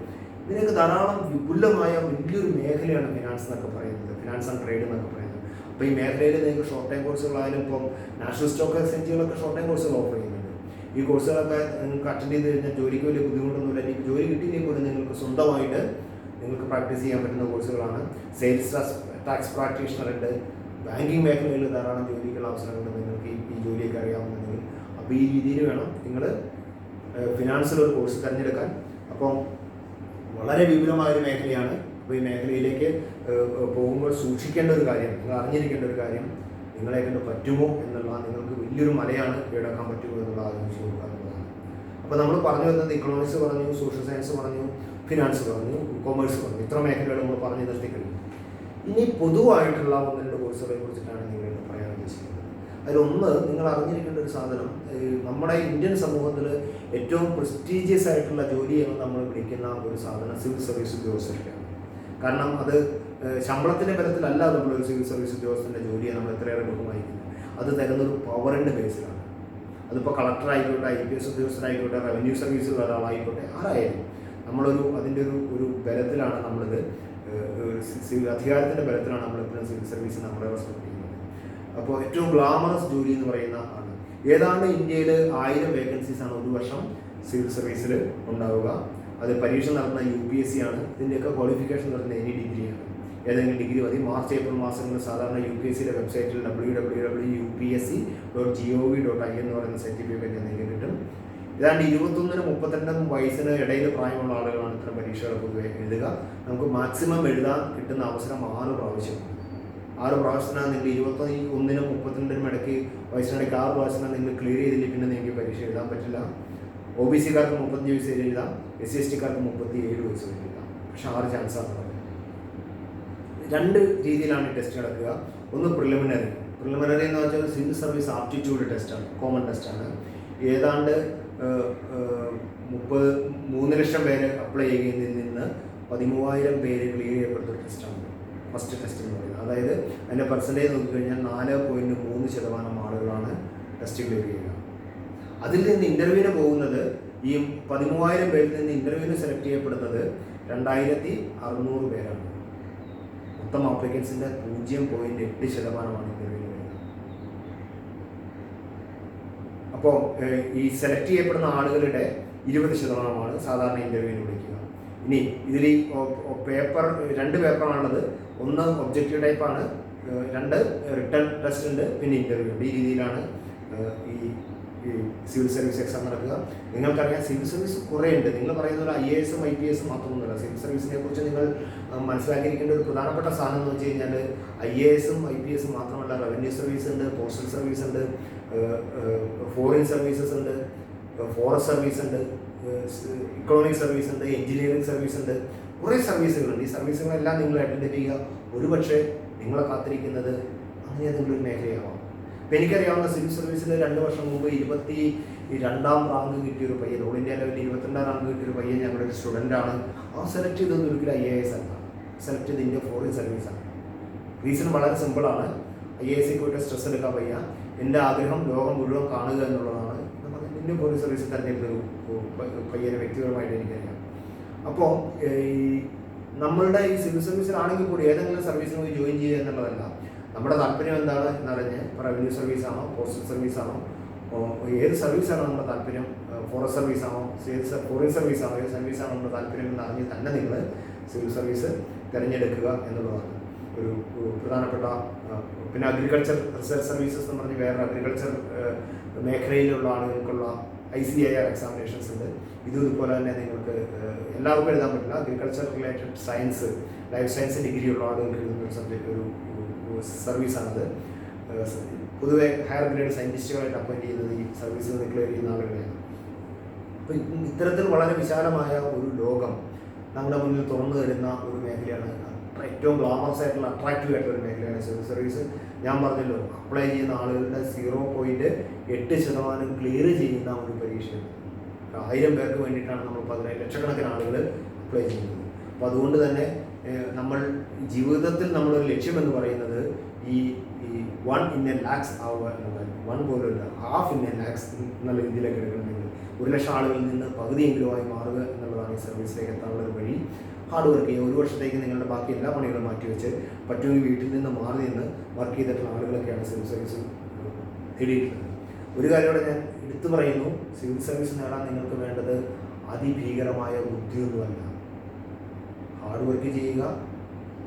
ഇതിനൊക്കെ ധാരാളം വിപുലമായ വലിയൊരു മേഖലയാണ് ഫിനാൻസ് എന്നൊക്കെ പറയുന്നത്, ഫിനാൻസ് ആൻഡ് ട്രേഡ് എന്നൊക്കെ പറയുന്നത്. അപ്പോൾ ഈ മേഖലയിൽ നിങ്ങൾക്ക് ഷോർട്ട് ടൈം കോഴ്സുകളായാലും ഇപ്പം നാഷണൽ സ്റ്റോക്ക് എക്സ്ചേഞ്ചുകളൊക്കെ ഷോർട്ട് ടൈം കോഴ്സുകൾ ഓഫർ ചെയ്യുന്നുണ്ട്. ഈ കോഴ്സുകളൊക്കെ നിങ്ങൾക്ക് അറ്റൻഡ് ചെയ്ത് കഴിഞ്ഞാൽ ജോലിക്ക് വലിയ ബുദ്ധിമുട്ടൊന്നുമില്ല. എനിക്ക് ജോലി കിട്ടിയില്ലെങ്കിൽ പോലും നിങ്ങൾക്ക് സ്വന്തമായിട്ട് നിങ്ങൾക്ക് പ്രാക്ടീസ് ചെയ്യാൻ പറ്റുന്ന കോഴ്സുകളാണ്. സെയിൽസ് ടാക്സ് പ്രാക്ടീഷണർ ഉണ്ട്. ബാങ്കിങ് മേഖലയിൽ ധാരാളം ജോലിക്കുള്ള അവസരങ്ങളുണ്ട് നിങ്ങൾക്ക് ഈ ജോലിയൊക്കെ അറിയാവുന്നുണ്ടെങ്കിൽ. അപ്പോൾ ഈ രീതിയിൽ വേണം നിങ്ങൾ ഫിനാൻസിലൊരു കോഴ്സ് തിരഞ്ഞെടുക്കാൻ. അപ്പം വളരെ വിപുലമായൊരു മേഖലയാണ്. അപ്പോൾ ഈ മേഖലയിലേക്ക് പോകുമ്പോൾ സൂക്ഷിക്കേണ്ട ഒരു കാര്യം, നിങ്ങൾ അറിഞ്ഞിരിക്കേണ്ട ഒരു കാര്യം, നിങ്ങളെ കൊണ്ട് പറ്റുമോ എന്നുള്ള, നിങ്ങൾക്ക് വലിയൊരു മലയാണ് കീഴടക്കാൻ പറ്റുമോ എന്നുള്ള ആലോചിച്ച് കൊടുക്കുക എന്നുള്ളതാണ്. അപ്പോൾ നമ്മൾ പറഞ്ഞു വരുന്നത് ഇക്കണോമിക്സ് പറഞ്ഞു, സോഷ്യൽ സയൻസ് പറഞ്ഞു, ഫിനാൻസ് പറഞ്ഞു, കൊമേഴ്സ് പറഞ്ഞു. ഇത്ര മേഖലകൾ നമ്മൾ പറഞ്ഞു നിർത്തിക്കഴിഞ്ഞു. ഇനി പൊതുവായിട്ടുള്ള 1-2 കോഴ്സുകളെ കുറിച്ചിട്ടാണ് നിങ്ങൾക്ക് പറയാൻ ഉദ്ദേശിക്കുന്നത്. അതിലൊന്ന്, നിങ്ങൾ അറിഞ്ഞിരിക്കേണ്ട ഒരു സാധനം, നമ്മുടെ ഇന്ത്യൻ സമൂഹത്തിൽ ഏറ്റവും പ്രസ്റ്റീജിയസ് ആയിട്ടുള്ള ജോലി എന്ന് നമ്മൾ വിളിക്കുന്ന ഒരു സാധനം സിവിൽ സർവീസ് ഉദ്യോഗസ്ഥരാണ്. കാരണം അത് ശമ്പളത്തിൻ്റെ ബലത്തിലല്ല നമ്മളൊരു സിവിൽ സർവീസ് ഉദ്യോഗസ്ഥൻ്റെ ജോലിയെ നമ്മൾ എത്രയേറെ ബഹുമാനിക്കുന്നത്. അത് തരുന്നൊരു പവറിൻ്റെ ബേസിലാണ്. അതിപ്പോൾ കളക്ടർ ആയിക്കോട്ടെ, IPS ഉദ്യോഗസ്ഥരായിക്കോട്ടെ, റവന്യൂ സർവീസിലുള്ള ഒരാളായിക്കോട്ടെ, ആരായാലും അതിൻ്റെ ഒരു ബലത്തിലാണ് നമ്മളിത്, അധികാരത്തിൻ്റെ ബലത്തിലാണ് നമ്മളിപ്പോഴും സിവിൽ സർവീസ് നമ്മളെ റെസ്പെക്ട് ചെയ്യുന്നത്. അപ്പോൾ ഏറ്റവും ഗ്ലാമറസ് ജോലി എന്ന് പറയുന്ന ആണ്. ഏതാണ്ട് ഇന്ത്യയിൽ 1000 വേക്കൻസീസാണ് ഒരു വർഷം സിവിൽ സർവീസിൽ ഉണ്ടാവുക. അത് പരീക്ഷ നടത്തുന്ന UPSC ആണ്. ഇതിൻ്റെയൊക്കെ ക്വാളിഫിക്കേഷൻ നടത്തുന്ന എനി ഡിഗ്രിയാണ്. ഏതെങ്കിലും ഡിഗ്രി മതി. മാർച്ച് ഏപ്രിൽ മാസങ്ങളിൽ സാധാരണ UPSCയുടെ വെബ്സൈറ്റിൽ www.upsc.gov.in എന്ന് പറയുന്ന സർട്ടിഫിക്കറ്റ് നിങ്ങൾക്ക് കിട്ടും. ഏതാണ്ട് 21-32 വയസ്സിന് ഇടയിൽ പ്രായമുള്ള ആളുകളാണ് ഇത്തരം പരീക്ഷകൾ പൊതുവെ എഴുതുക. നമുക്ക് മാക്സിമം എഴുതാൻ കിട്ടുന്ന അവസരം 6 പ്രാവശ്യമാണ്. 6 പ്രാവശ്യത്തിനാണ് നിങ്ങൾ 21-32 ഇടയ്ക്ക് വയസ്സിനിടയ്ക്ക് 6 പ്രാവശ്യത്തിനാണ് നിങ്ങൾ ക്ലിയർ ചെയ്തില്ല, പിന്നെ നിങ്ങൾക്ക് പരീക്ഷ എഴുതാൻ പറ്റില്ല. OBC കാർക്ക് 35 വയസ്സ് വരെ എഴുതാം, SC/ST കാർക്ക് 37 വയസ്സ് വരെ എഴുതാം. പക്ഷെ 6 ചാൻസാണ് ഉള്ളത്. 2 രീതിയിലാണ് ഈ ടെസ്റ്റ് നടക്കുക. ഒന്ന് പ്രിലിമിനറി എന്ന് വെച്ചാൽ സിവിൽ സർവീസ് ആപ്റ്റിറ്റ്യൂഡ് ടെസ്റ്റാണ്, കോമൺ ടെസ്റ്റാണ്. ഏതാണ്ട് 3 ലക്ഷം പേര് അപ്ലൈ ചെയ്യുന്നതിൽ നിന്ന് 13,000 പേര് ക്ലിയർ ചെയ്യപ്പെടുന്ന ടെസ്റ്റാണ് ഫസ്റ്റ് ടെസ്റ്റ് എന്ന് പറയുന്നത്. അതായത് അതിൻ്റെ പെർസെൻറ്റേജ് നോക്കിക്കഴിഞ്ഞാൽ 4.3% ആളുകളാണ് ടെസ്റ്റ് ക്ലിയർ ചെയ്യുക. അതിൽ നിന്ന് ഇൻ്റർവ്യൂവിന് പോകുന്നത്, ഈ 13,000 പേരിൽ നിന്ന് ഇൻ്റർവ്യൂവിന് സെലക്ട് ചെയ്യപ്പെടുന്നത് 2,600 പേരാണ്. മൊത്തം ആപ്ലിക്കൻസിൻ്റെ 0.8% ഇൻ്റർവ്യൂവിന് വരുന്നത്. അപ്പോൾ ഈ സെലക്ട് ചെയ്യപ്പെടുന്ന ആളുകളുടെ 20% സാധാരണ ഇൻ്റർവ്യൂവിന് വിളിക്കുക. ഇനി ഇതിൽ ഈ പേപ്പർ 2 പേപ്പറാണുള്ളത്. ഒന്ന് ഒബ്ജക്റ്റീവ് ടൈപ്പാണ്, 2 റിട്ടൺ ടെസ്റ്റ് ഉണ്ട്, പിന്നെ ഇൻ്റർവ്യൂ ഉണ്ട്. ഈ രീതിയിലാണ് ഈ സിവിൽ സർവീസ് എക്സാം നടക്കുക. നിങ്ങൾക്കറിയാം സിവിൽ സർവീസ് കുറേ ഉണ്ട്. നിങ്ങൾ പറയുന്ന ഒരു IAS-ഉം IPS-ഉം മാത്രമൊന്നുമല്ല. സിവിൽ സർവീസിനെ കുറിച്ച് നിങ്ങൾ മനസ്സിലാക്കിയിരിക്കേണ്ട ഒരു പ്രധാനപ്പെട്ട സാധനം എന്ന് വെച്ച് കഴിഞ്ഞാൽ IAS-ഉം IPS-ഉം മാത്രമല്ല, റവന്യൂ സർവീസ് ഉണ്ട്, പോസ്റ്റൽ സർവീസ് ഉണ്ട്, ഫോറിൻ സർവീസസ് ഉണ്ട്, ഫോറസ്റ്റ് സർവീസ് ഉണ്ട്, ഇക്കണോമിക് സർവീസ് ഉണ്ട്, എഞ്ചിനീയറിംഗ് സർവീസ് ഉണ്ട്, കുറേ സർവീസുകളുണ്ട്. ഈ സർവീസുകളെല്ലാം നിങ്ങൾ ഐഡൻറ്റിഫൈ ചെയ്യുക. ഒരുപക്ഷെ നിങ്ങളെ കാത്തിരിക്കുന്നത് അങ്ങനെ ഏതെങ്കിലും ഒരു മേഖലയാവാം. ഇപ്പം എനിക്കറിയാവുന്ന സിവിൽ സർവീസിൽ 2 വർഷം മുമ്പ് 22ാം റാങ്ക് കിട്ടിയൊരു പയ്യൻ, ഓൾ ഇന്ത്യ ലെവലിൽ 22ാം റാങ്ക് കിട്ടിയൊരു പയ്യൻ ഞങ്ങളുടെ ഒരു സ്റ്റുഡൻ്റാണ്. ആ സെലക്ട് ചെയ്തത് ഒരിക്കലും IAS അല്ല, സെലക്ട് ചെയ്ത് ഇന്ത്യ ഫോറിൻ സർവീസാണ്. റീസൺ വളരെ സിമ്പിളാണ്. IAS പോയിട്ട് സ്ട്രെസ് എടുക്കാൻ വയ്യ, എൻ്റെ ആഗ്രഹം ലോകം മുഴുവൻ കാണുക എന്നുള്ളതാണ്. നമ്മൾ ഇന്ത്യൻ ഫോറിൻ സർവീസിൽ തിരഞ്ഞെടുത്തൊരു പയ്യനെ വ്യക്തിപരമായിട്ട് എനിക്കറിയാം. അപ്പോൾ നമ്മളുടെ ഈ സിവിൽ സർവീസിലാണെങ്കിൽ കൂടി ഏതെങ്കിലും സർവീസിന് പോയി ജോയിൻ ചെയ്യുക എന്നുള്ളതല്ല. നമ്മുടെ താല്പര്യം എന്താണ് എന്നറിഞ്ഞ്, റവന്യൂ സർവീസാണോ, പോസ്റ്റൽ സർവീസാണോ, ഏത് സർവീസാണോ നമ്മുടെ താല്പര്യം, ഫോറസ്റ്റ് സർവീസാണോ, ഫോറിൻ സർവീസാണോ, ഏത് സർവീസാണോ നമ്മുടെ താല്പര്യം എന്നറിഞ്ഞ് തന്നെ നിങ്ങൾ സിവിൽ സർവീസ് തിരഞ്ഞെടുക്കുക എന്നുള്ളതാണ് ഒരു പ്രധാനപ്പെട്ട. പിന്നെ അഗ്രികൾച്ചർ റിസർച്ച് സർവീസസ് എന്ന് പറഞ്ഞ് വേറെ അഗ്രികൾച്ചർ മേഖലയിലുള്ള ആളുകൾക്കുള്ള ICAR എക്സാമിനേഷൻസ് ഉണ്ട്. ഇതുപോലെ തന്നെ നിങ്ങൾക്ക് എല്ലാവർക്കും എഴുതാൻ പറ്റില്ല. Agriculture related science, life science degree ഉള്ള ആളുകൾക്ക് എഴുതുന്ന ഒരു സബ്ജക്റ്റ്, ഒരു സർവീസാണത്. പൊതുവെ ഹയർ ഗ്രേഡ് സയൻറ്റിസ്റ്റുകളായിട്ട് അപ്പോയിൻറ്റ് ചെയ്യുന്നത് ഈ സർവീസിൽ നിന്ന് ക്ലിയർ ചെയ്യുന്ന ആളുകളെയാണ്. അപ്പോൾ ഇത്തരത്തിൽ വളരെ വിശാലമായ ഒരു ലോകം നമ്മുടെ മുന്നിൽ തുറന്നു തരുന്ന ഒരു മേഖലയാണ്. ഏറ്റവും ഗ്ലാമറസ് ആയിട്ടുള്ള അട്രാക്റ്റീവ് ആയിട്ടുള്ള ഒരു മേഖലയാണ് സിവിൽ സർവീസ്. ഞാൻ പറഞ്ഞല്ലോ, അപ്ലൈ ചെയ്യുന്ന ആളുകളുടെ 0.8% ക്ലിയർ ചെയ്യുന്ന ഒരു പരീക്ഷയാണ്. 1000 പേർക്ക് വേണ്ടിയിട്ടാണ് നമ്മൾ 17 ലക്ഷക്കണക്കിന് ആളുകൾ അപ്ലൈ ചെയ്യുന്നത്. അപ്പോൾ അതുകൊണ്ട് തന്നെ നമ്മൾ ജീവിതത്തിൽ നമ്മളൊരു ലക്ഷ്യമെന്ന് പറയുന്നത് ഈ 1 in a lakhs ആവുക എന്നുള്ളതാണ്. 1 പോലുമല്ല, 1/2 in a lakhs എന്നുള്ള രീതിയിലേക്ക് എടുക്കണമെങ്കിൽ 1 ലക്ഷം ആളുകളിൽ നിന്ന് പകുതിയെങ്കിലുമായി മാറുക എന്നുള്ളതാണ് ഈ സർവീസിലേക്ക് എത്താനുള്ള ഒരു വഴി. ഹാർഡ് വർക്ക് ചെയ്യുക. 1 വർഷത്തേക്ക് നിങ്ങളുടെ ബാക്കി എല്ലാ പണികളും മാറ്റിവെച്ച് പറ്റുമെങ്കിൽ വീട്ടിൽ നിന്ന് മാറി നിന്ന് വർക്ക് ചെയ്തിട്ടുള്ള ആളുകളൊക്കെയാണ് സിവിൽ സർവീസ് നേടിയിട്ടുള്ളത്. ഒരു കാര്യം ഇവിടെ ഞാൻ എടുത്തു പറയുന്നു, സിവിൽ സർവീസ് നേടാൻ നിങ്ങൾക്ക് വേണ്ടത് അതിഭീകരമായ ബുദ്ധിയൊന്നുമല്ല, ഹാർഡ് വർക്ക് ചെയ്യുക.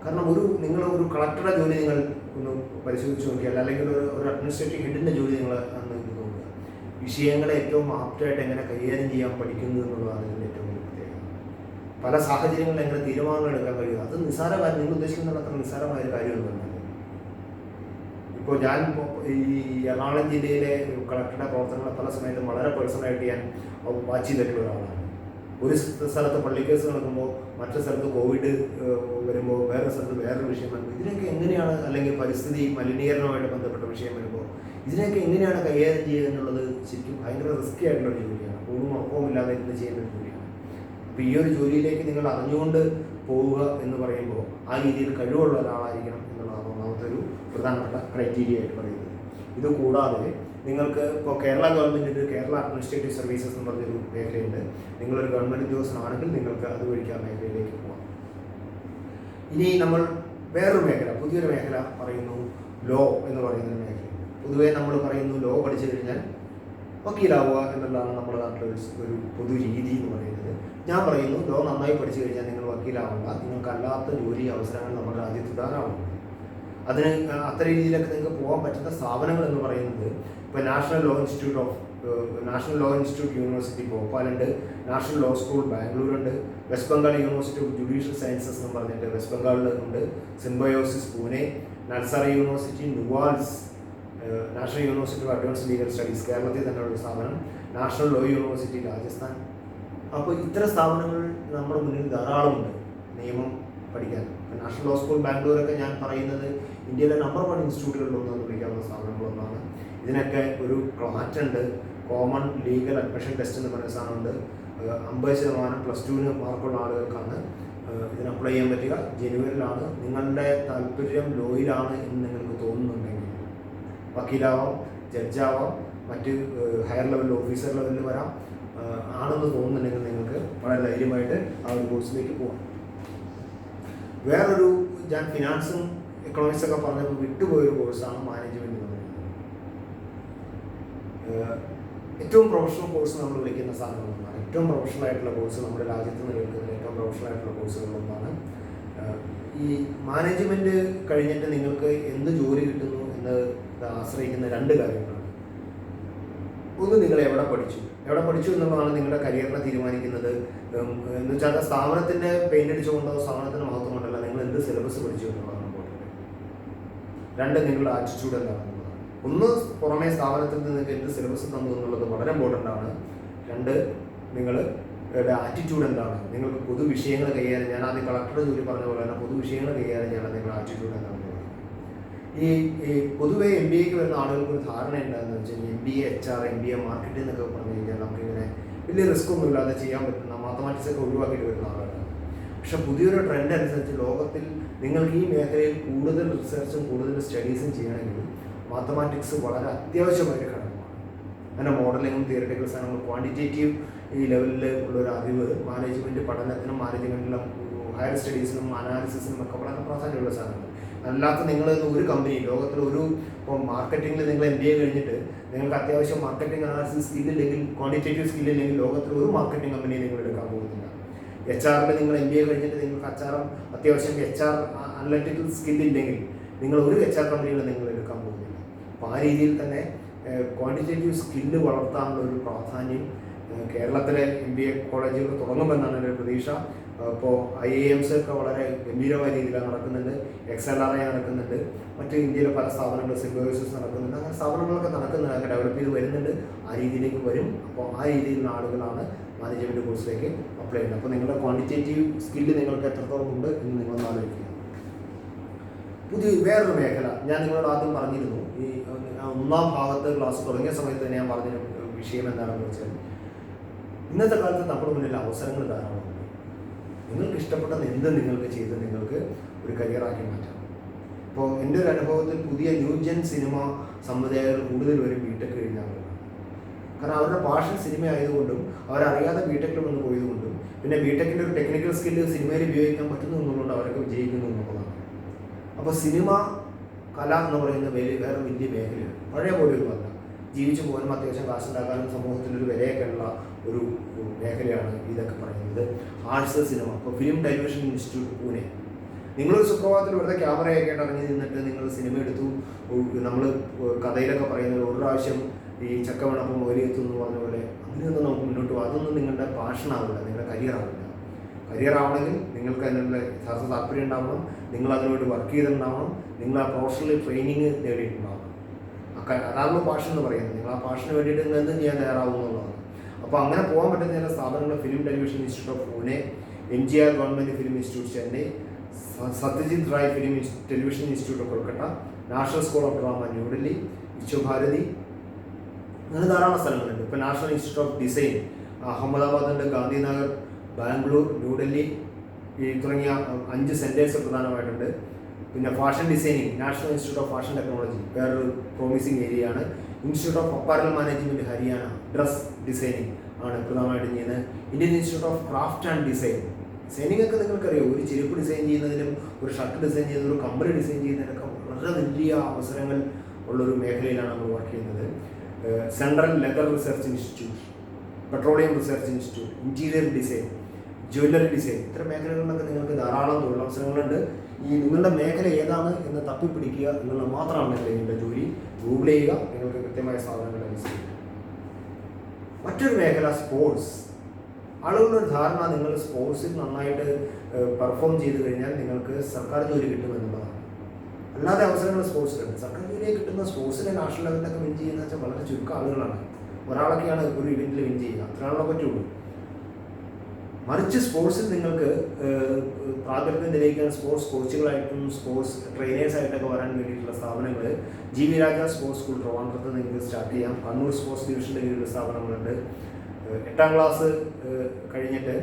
കാരണം നിങ്ങൾ ഒരു കളക്ടറുടെ ജോലി നിങ്ങൾ ഒന്ന് പരിശോധിച്ച് നോക്കിയാൽ, അല്ലെങ്കിൽ ഒരു അഡ്മിനിസ്ട്രേറ്റീവ് ഹെഡിൻ്റെ ജോലി നിങ്ങൾ അന്ന് ഇത് നോക്കുക. വിഷയങ്ങളെ ഏറ്റവും ആപ്റ്റായിട്ട് എങ്ങനെ കൈകാര്യം ചെയ്യാൻ പഠിക്കുന്നു എന്നുള്ളതാണ് ഇതിൻ്റെ ഏറ്റവും വലിയ പ്രത്യേകത. പല സാഹചര്യങ്ങളിൽ എങ്ങനെ തീരുമാനങ്ങൾ എടുക്കാൻ കഴിയും, അത് നിസ്സാര കാര്യം, നിങ്ങൾ ഉദ്ദേശിക്കുന്ന അത്ര നിസ്സാരമായൊരു കാര്യമൊന്നുമല്ല. ഇപ്പോൾ ഞാൻ ഈ എറണാകുളം ജില്ലയിലെ കളക്ടറുടെ പ്രവർത്തനങ്ങൾ പല സമയത്തും വളരെ പേഴ്സണലായിട്ട് ഞാൻ വാച്ച് ചെയ്തിട്ടുള്ള ഒരാളാണ്. ഒരു സ്ഥലത്ത് പള്ളിക്കേസ് നടക്കുമ്പോൾ മറ്റു സ്ഥലത്ത് കോവിഡ് വരുമ്പോൾ വേറെ സ്ഥലത്ത് വേറൊരു വിഷയം വരുമ്പോൾ ഇതിനൊക്കെ എങ്ങനെയാണ്, അല്ലെങ്കിൽ പരിസ്ഥിതി മലിനീകരണവുമായിട്ട് ബന്ധപ്പെട്ട വിഷയം വരുമ്പോൾ ഇതിനൊക്കെ എങ്ങനെയാണ് കൈകാര്യം ചെയ്യുക എന്നുള്ളത് ശരിക്കും ഭയങ്കര റിസ്ക്കി ആയിട്ടുള്ളൊരു ജോലിയാണ്. ഊണും ഉറക്കവും ഇല്ലാതെ ഇരുന്ന് ചെയ്യുന്ന ഒരു ജോലിയാണ്. അപ്പോൾ ഈ ഒരു ജോലിയിലേക്ക് നിങ്ങൾ അറിഞ്ഞുകൊണ്ട് പോവുക എന്ന് പറയുമ്പോൾ ആ രീതിയിൽ കഴിവുള്ള ഒരാളായിരിക്കണം എന്നുള്ളതാണ് ഒന്നാമത്തെ ഒരു പ്രധാനപ്പെട്ട ക്രൈറ്റീരിയ ആയിട്ട് പറയുന്നത്. ഇത് കൂടാതെ നിങ്ങൾക്ക് ഇപ്പോൾ കേരള ഗവൺമെൻറ്റിൻ്റെ കേരള അഡ്മിനിസ്ട്രേറ്റീവ് സർവീസസ് എന്ന് പറഞ്ഞൊരു മേഖലയുണ്ട്. നിങ്ങളൊരു ഗവൺമെൻറ് ഉദ്യോഗസ്ഥനാണെങ്കിൽ നിങ്ങൾക്ക് അതുവഴിക്ക് ആ മേഖലയിലേക്ക് പോകാം. ഇനി നമ്മൾ വേറൊരു മേഖല, പുതിയൊരു മേഖല പറയുന്നു, ലോ എന്ന് പറയുന്നൊരു മേഖല. പൊതുവേ നമ്മൾ പറയുന്നു ലോ പഠിച്ചു കഴിഞ്ഞാൽ വക്കീലാവുക എന്നുള്ളതാണ് നമ്മുടെ നാട്ടിലൊരു പൊതു രീതി എന്ന് പറയുന്നത്. ഞാൻ പറയുന്നു ലോ നന്നായി പഠിച്ചു കഴിഞ്ഞാൽ നിങ്ങൾ വക്കീലാവുക, നിങ്ങൾക്കല്ലാത്ത ജോലി അവസരങ്ങൾ നമ്മുടെ രാജ്യത്ത് ധാരാളമുണ്ട്. അതിന് അത്ര രീതിയിലൊക്കെ നിങ്ങൾക്ക് പോകാൻ പറ്റുന്ന സ്ഥാപനങ്ങൾ എന്ന് പറയുന്നത് ഇപ്പോൾ national law institute of national law institute university ഭോപ്പാലുണ്ട്, നാഷണൽ ലോ സ്കൂൾ ബാംഗ്ലൂരുണ്ട്, west Bengal university of judicial sciences എന്ന് പറഞ്ഞിട്ട് വെസ്റ്റ് ബംഗാളിൽ ഉണ്ട്, Symbiosis Pune, nursery university NUALS, national university of advance legal studies കേരളത്തിൽ തന്നെയുള്ള സ്ഥാപനം, നാഷണൽ ലോ യൂണിവേഴ്സിറ്റി രാജസ്ഥാൻ. അപ്പോൾ ഇത്തരം സ്ഥാപനങ്ങൾ നമ്മുടെ മുന്നിൽ ധാരാളമുണ്ട് നിയമം പഠിക്കാൻ. നാഷണൽ ലോ സ്കൂൾ ബാംഗ്ലൂരൊക്കെ ഞാൻ പറയുന്നത് ഇന്ത്യയിലെ നമ്പർ 1 ഇൻസ്റ്റിറ്റ്യൂട്ടുകളിലൊന്നും വിളിക്കാവുന്ന സ്ഥാപനങ്ങളൊന്നാണ്. ഇതിനൊക്കെ ഒരു ക്ലാറ്റ് ഉണ്ട്, കോമൺ ലീഗൽ അഡ്മിഷൻ ടെസ്റ്റ് എന്ന് പറയുന്ന സാധനമുണ്ട്. 50% +2 മാർക്കുള്ള ആളുകൾക്കാണ് ഇതിന് അപ്ലൈ ചെയ്യാൻ പറ്റുക. ജനുവരിയിലാണ്. നിങ്ങളുടെ താല്പര്യം ലോയിലാണ് എന്ന് നിങ്ങൾക്ക് തോന്നുന്നുണ്ടെങ്കിൽ വക്കീലാവാം, ജഡ്ജാവാം, മറ്റ് ഹയർ ലെവൽ ഓഫീസർ ലെവലിൽ വരാം. ആണെന്ന് തോന്നുന്നുണ്ടെങ്കിൽ നിങ്ങൾക്ക് വളരെ ധൈര്യമായിട്ട് ആ ഒരു കോഴ്സിലേക്ക് പോകാം. വേറൊരു ഞാൻ ഫിനാൻസും എക്കണോമിക്സ് ഒക്കെ പറഞ്ഞപ്പോൾ വിട്ടുപോയൊരു കോഴ്സാണ് മാനേജ്മെൻറ്റ് എന്ന് പറയുന്നത്. ഏറ്റവും പ്രൊഫഷണൽ കോഴ്സ് നമ്മൾ വിളിക്കുന്ന സാധനങ്ങളൊന്നാണ്. ഏറ്റവും പ്രൊഫഷണൽ ആയിട്ടുള്ള കോഴ്സ് നമ്മുടെ രാജ്യത്ത് നിലനിൽക്കുന്ന ഏറ്റവും പ്രൊഫഷണൽ ആയിട്ടുള്ള കോഴ്സുകളിലൊന്നാണ്. ഈ മാനേജ്മെൻറ്റ് കഴിഞ്ഞിട്ട് നിങ്ങൾക്ക് എന്ത് ജോലി കിട്ടുന്നു എന്ന് ആശ്രയിക്കുന്ന 2 കാര്യങ്ങളാണ്. ഒന്ന്, നിങ്ങൾ എവിടെ പഠിച്ചു എന്നുള്ളതാണ് നിങ്ങളുടെ കരിയറിനെ തീരുമാനിക്കുന്നത്. എന്ന് വെച്ചാൽ സ്ഥാപനത്തിൻ്റെ പെയിൻ്റ് അടിച്ചുകൊണ്ടോ സ്ഥാപനത്തിൻ്റെ മഹത്വം കൊണ്ടല്ല, നിങ്ങൾ എന്ത് സിലബസ് പഠിച്ചു എന്നുള്ളതാണ് ഇമ്പോർട്ടൻറ്റ്. 2, നിങ്ങളുടെ ആറ്റിറ്റ്യൂഡ് എന്താണെന്നുള്ളതാണ്. ഒന്ന്, പുറമേ സ്ഥാപനത്തിൽ നിങ്ങൾക്ക് എന്ത് സിലബസ് തന്നു എന്നുള്ളത് വളരെ ഇമ്പോർട്ടൻ്റ് ആണ്. 2, നിങ്ങളുടെ ആറ്റിറ്റ്യൂഡ് എന്താണ്, നിങ്ങൾക്ക് പൊതുവിഷയങ്ങൾ കൈകാര്യം, ഞാൻ ആദ്യം കളക്ടറുടെ ജോലി പറഞ്ഞ പോലെ തന്നെ പൊതുവിഷയങ്ങൾ കൈകാര്യം ചെയ്യാൻ നിങ്ങളുടെ ആറ്റിറ്റ്യൂഡ് എന്താണെന്നുള്ളത്. ഈ പൊതുവേ MBAക്ക് വരുന്ന ആളുകൾക്ക് ഒരു ധാരണ ഉണ്ടാകുന്നത് വെച്ചാൽ MBA HR, MBA മാർക്കറ്റിംഗ് എന്നൊക്കെ പറഞ്ഞു കഴിഞ്ഞാൽ നമുക്കിങ്ങനെ വലിയ റിസ്ക് ഒന്നും ഇല്ലാതെ ചെയ്യാൻ പറ്റുന്ന മാത്തമാറ്റിക്സ് ഒക്കെ ഒഴിവാക്കിയിട്ട് വരുന്ന ആളുകളാണ്. പക്ഷെ പുതിയൊരു ട്രെൻഡ് അനുസരിച്ച് ലോകത്തിൽ നിങ്ങൾക്ക് ഈ മേഖലയിൽ കൂടുതൽ റിസർച്ചും കൂടുതൽ സ്റ്റഡീസും ചെയ്യണമെങ്കിൽ മാത്തമാറ്റിക്സ് വളരെ അത്യാവശ്യമായൊരു ഘടകമാണ്. അങ്ങനെ മോഡലിങ്ങും തിയററ്റിക്കൽ സാധനങ്ങളും ക്വാണ്ടിറ്റേറ്റീവ് ഈ ലെവലിൽ ഉള്ളൊരു അറിവ് മാനേജ്മെൻറ്റ് പഠനത്തിനും മാനേജ്മെൻറ്റിലും ഹയർ സ്റ്റഡീസിനും അനാലിസിസിനും ഒക്കെ വളരെ പ്രാധാന്യമുള്ള സാധനങ്ങൾ. അല്ലാത്ത നിങ്ങൾ ഒരു കമ്പനി ലോകത്തിൽ ഇപ്പോൾ മാർക്കറ്റിങ്ങിൽ നിങ്ങൾ MBA കഴിഞ്ഞിട്ട് നിങ്ങൾക്ക് അത്യാവശ്യം മാർക്കറ്റിംഗ് അനാലിസിസ് സ്കില്ലില്ലെങ്കിൽ, ക്വാണ്ടിറ്റേറ്റീവ് സ്കില്ലില്ലെങ്കിൽ ലോകത്തിൽ ഒരു മാർക്കറ്റിംഗ് കമ്പനിയെ നിങ്ങൾ എടുക്കാൻ പോകുന്നില്ല. HR നിങ്ങൾ MBA കഴിഞ്ഞിട്ട് നിങ്ങൾക്ക് അത്യാവശ്യം HR അനലിറ്റിക്കൽ സ്കില്ലില്ലെങ്കിൽ നിങ്ങൾ ഒരു HR കമ്പനികൾ നിങ്ങൾ എടുക്കാൻ പോകുന്നില്ല. അപ്പോൾ ആ രീതിയിൽ തന്നെ ക്വാണ്ടിറ്റേറ്റീവ് സ്കില്ല് വളർത്താനുള്ള ഒരു പ്രാധാന്യം കേരളത്തിലെ MBA കോളേജുകൾ തുടങ്ങുമെന്നാണ് എൻ്റെ പ്രതീക്ഷ. ഇപ്പോൾ IIMs ഒക്കെ വളരെ ഗംഭീരമായ രീതിയിലാണ് നടക്കുന്നുണ്ട്, XLRI നടക്കുന്നുണ്ട്, മറ്റ് ഇന്ത്യയിലെ പല സ്ഥാപനങ്ങൾ സിംബയോസിസ് നടക്കുന്നുണ്ട്. അങ്ങനെ സ്ഥാപനങ്ങളൊക്കെ നടക്കുന്നുണ്ട്, ഡെവലപ്പ് ചെയ്ത് വരുന്നുണ്ട്, ആ രീതിയിലേക്ക് വരും. അപ്പോൾ ആ രീതിയിലുള്ള ആളുകളാണ് മാനേജ്മെൻറ്റ് കോഴ്സിലേക്ക് അപ്ലൈ ചെയ്യുന്നത്. അപ്പോൾ നിങ്ങളുടെ ക്വാണ്ടിറ്റേറ്റീവ് സ്കില്ല് നിങ്ങൾക്ക് എത്രത്തോളം ഉണ്ട് എന്ന് നിങ്ങളൊന്ന് ആലോചിക്കുക. വേറൊരു മേഖല ഞാൻ നിങ്ങളോട് ആദ്യം പറഞ്ഞിരുന്നു, ഈ 1ാം ഭാഗത്ത് ക്ലാസ് തുടങ്ങിയ സമയത്ത് തന്നെ ഞാൻ പറഞ്ഞ വിഷയം എന്താണെന്ന് വെച്ചാൽ ഇന്നത്തെ കാലത്ത് നമ്മുടെ മുന്നിൽ അവസരങ്ങൾ ധാരാളമുണ്ട്. നിങ്ങൾക്ക് ഇഷ്ടപ്പെട്ടത് എന്ത് നിങ്ങൾക്ക് ചെയ്ത് നിങ്ങൾക്ക് ഒരു കരിയറാക്കി മാറ്റാം. ഇപ്പോൾ എൻ്റെ ഒരു അനുഭവത്തിൽ പുതിയ ന്യൂജൻ സിനിമ സംവിധായകർ കൂടുതൽ വരും ബിടെക് കഴിഞ്ഞ ആളുകളാണ്. കാരണം അവരുടെ പാഷൻ സിനിമ ആയതുകൊണ്ടും അവരറിയാതെ ബിടെക്കിൽ വന്ന് പോയതുകൊണ്ടും പിന്നെ ബിടെക്കിൻ്റെ ഒരു ടെക്നിക്കൽ സ്കില്ല് സിനിമയിൽ ഉപയോഗിക്കാൻ പറ്റുന്നു എന്നുള്ളതുകൊണ്ട് അവരൊക്കെ വിജയിക്കുന്നു എന്നുള്ളതാണ്. അപ്പോൾ സിനിമ കല എന്ന് പറയുന്ന വേറെ വലിയ മേഖലയാണ്. പഴയ പോലെയൊന്നുമല്ല. ജീവിച്ചു പോകാനും അത്യാവശ്യം കാശുണ്ടാക്കാനും സമൂഹത്തിലൊരു വിലയൊക്കെ ഉള്ള ഒരു മേഖലയാണ് ഇതൊക്കെ പറയുന്നത്. Arts cinema. ഇപ്പോൾ ഫിലിം ടെലിവിഷൻ ഇൻസ്റ്റിറ്റ്യൂട്ട് പൂനെ, നിങ്ങളൊരു സുപ്രഭാതത്തിൽ വെറുതെ ക്യാമറയൊക്കെ ഇറങ്ങി നിന്നിട്ട് നിങ്ങൾ സിനിമ എടുത്തു, നമ്മൾ കഥയിലൊക്കെ പറയുന്നത് ഒരു പ്രാവശ്യം ഈ ചക്ക വേണപ്പം മോലിയെത്തു എന്ന് പറഞ്ഞ പോലെ അങ്ങനെയൊന്നും നമുക്ക് മുന്നോട്ട് പോകും. അതൊന്നും നിങ്ങളുടെ പാഷനാവില്ല, നിങ്ങളുടെ കരിയറാവില്ല. കരിയർ ആവണമെങ്കിൽ നിങ്ങൾക്ക് അതിനുള്ള യഥാർത്ഥ താല്പര്യം ഉണ്ടാവണം, നിങ്ങൾ അതിനുവേണ്ടി വർക്ക് ചെയ്തിട്ടുണ്ടാവണം, നിങ്ങൾ ആ പ്രൊഫഷണൽ ട്രെയിനിങ് നേടിയിട്ടുണ്ടാവണം. അതാണ് പാഷൻ എന്ന് പറയുന്നത്. നിങ്ങൾ ആ പാഷന് വേണ്ടിയിട്ട് നിങ്ങൾ എന്തും ചെയ്യാൻ തയ്യാറാവുന്നതാണ്. അപ്പോൾ അങ്ങനെ പോകാൻ പറ്റുന്ന ചില സ്ഥാപനങ്ങൾ film television institute of Pune, MGR government film institute Chennai, Satyajit Rai film television institute of Kolkata, national school of drama New Delhi, Visva Bharati, അങ്ങനെ ധാരാളം സ്ഥലങ്ങളുണ്ട്. ഇപ്പോൾ national institute of design അഹമ്മദാബാദുണ്ട്, Gandhinagar, Bangalore, New Delhi തുടങ്ങിയ 5 സെൻറ്റേഴ്സ് പ്രധാനമായിട്ടുണ്ട്. പിന്നെ fashion designing national institute of fashion technology വേറൊരു പ്രോമിസിങ് ഏരിയയാണ്. Institute of apparel management Haryana dress designing ആണ് പ്രധാനമായിട്ടും ചെയ്യുന്നത്. Indian institute of craft and designing ഒക്കെ നിങ്ങൾക്കറിയാം. ഒരു ചെരുപ്പ് ഡിസൈൻ ചെയ്യുന്നതിലും ഒരു ഷർട്ട് ഡിസൈൻ ചെയ്യുന്നതിലും ഒരു കമ്പനി ഡിസൈൻ ചെയ്യുന്നതിനൊക്കെ വളരെ വലിയ അവസരങ്ങൾ ഉള്ളൊരു മേഖലയിലാണ് നമ്മൾ വർക്ക് ചെയ്യുന്നത്. Central leather research institute, petroleum research institute, interior design, jewellery design, ഇത്തരം മേഖലകളിലൊക്കെ നിങ്ങൾക്ക് ധാരാളം തൊഴിലവസരങ്ങളുണ്ട്. ഈ നിങ്ങളുടെ മേഖല ഏതാണ് എന്ന് തപ്പിപ്പിടിക്കുക എന്നുള്ളത് മാത്രമാണ് നിങ്ങളുടെ ജോലി. ഗൂഗിൾ ചെയ്യുക, നിങ്ങൾക്ക് കൃത്യമായ സാധനങ്ങൾ അനുസരിക്കുക. മറ്റൊരു മേഖല സ്പോർട്സ്. ആളുകളുടെ ഒരു ധാരണ നിങ്ങൾ സ്പോർട്സിൽ നന്നായിട്ട് പെർഫോം ചെയ്ത് കഴിഞ്ഞാൽ നിങ്ങൾക്ക് സർക്കാർ ജോലി കിട്ടുമെന്നുള്ളതാണ്. അല്ലാതെ അവസരങ്ങൾ സ്പോർട്സിലുണ്ട്. സർക്കാർ ജോലിയെ കിട്ടുന്ന സ്പോർട്സിലെ നാഷണൽ ലെവലിലൊക്കെ വിൻ ചെയ്യുന്ന വെച്ചാൽ വളരെ ചുരുക്കം ആളുകളാണ്. ഒരാളൊക്കെയാണ് ഒരു ഇവൻറ്റിൽ വിൻ ചെയ്യുക, അത്രയാണല്ലോ പറ്റുള്ളൂ. മറിച്ച് സ്പോർട്സിൽ നിങ്ങൾക്ക് പ്രാഗൽഭ്യം തെളിയിക്കാൻ സ്പോർട്സ് കോച്ചുകളായിട്ടും സ്പോർട്സ് ട്രെയിനേഴ്സായിട്ടൊക്കെ വരാൻ വേണ്ടിയിട്ടുള്ള സ്ഥാപനങ്ങൾ ജി വി രാജ സ്പോർട്സ് സ്കൂൾ ട്രിവാൻഡ്രത്ത് നിങ്ങൾക്ക് സ്റ്റാർട്ട് ചെയ്യാം. കണ്ണൂർ സ്പോർട്സ് ഡിവിഷൻ്റെ കീഴിലുള്ള സ്ഥാപനങ്ങളുണ്ട്. 8ാം ക്ലാസ് കഴിഞ്ഞിട്ട്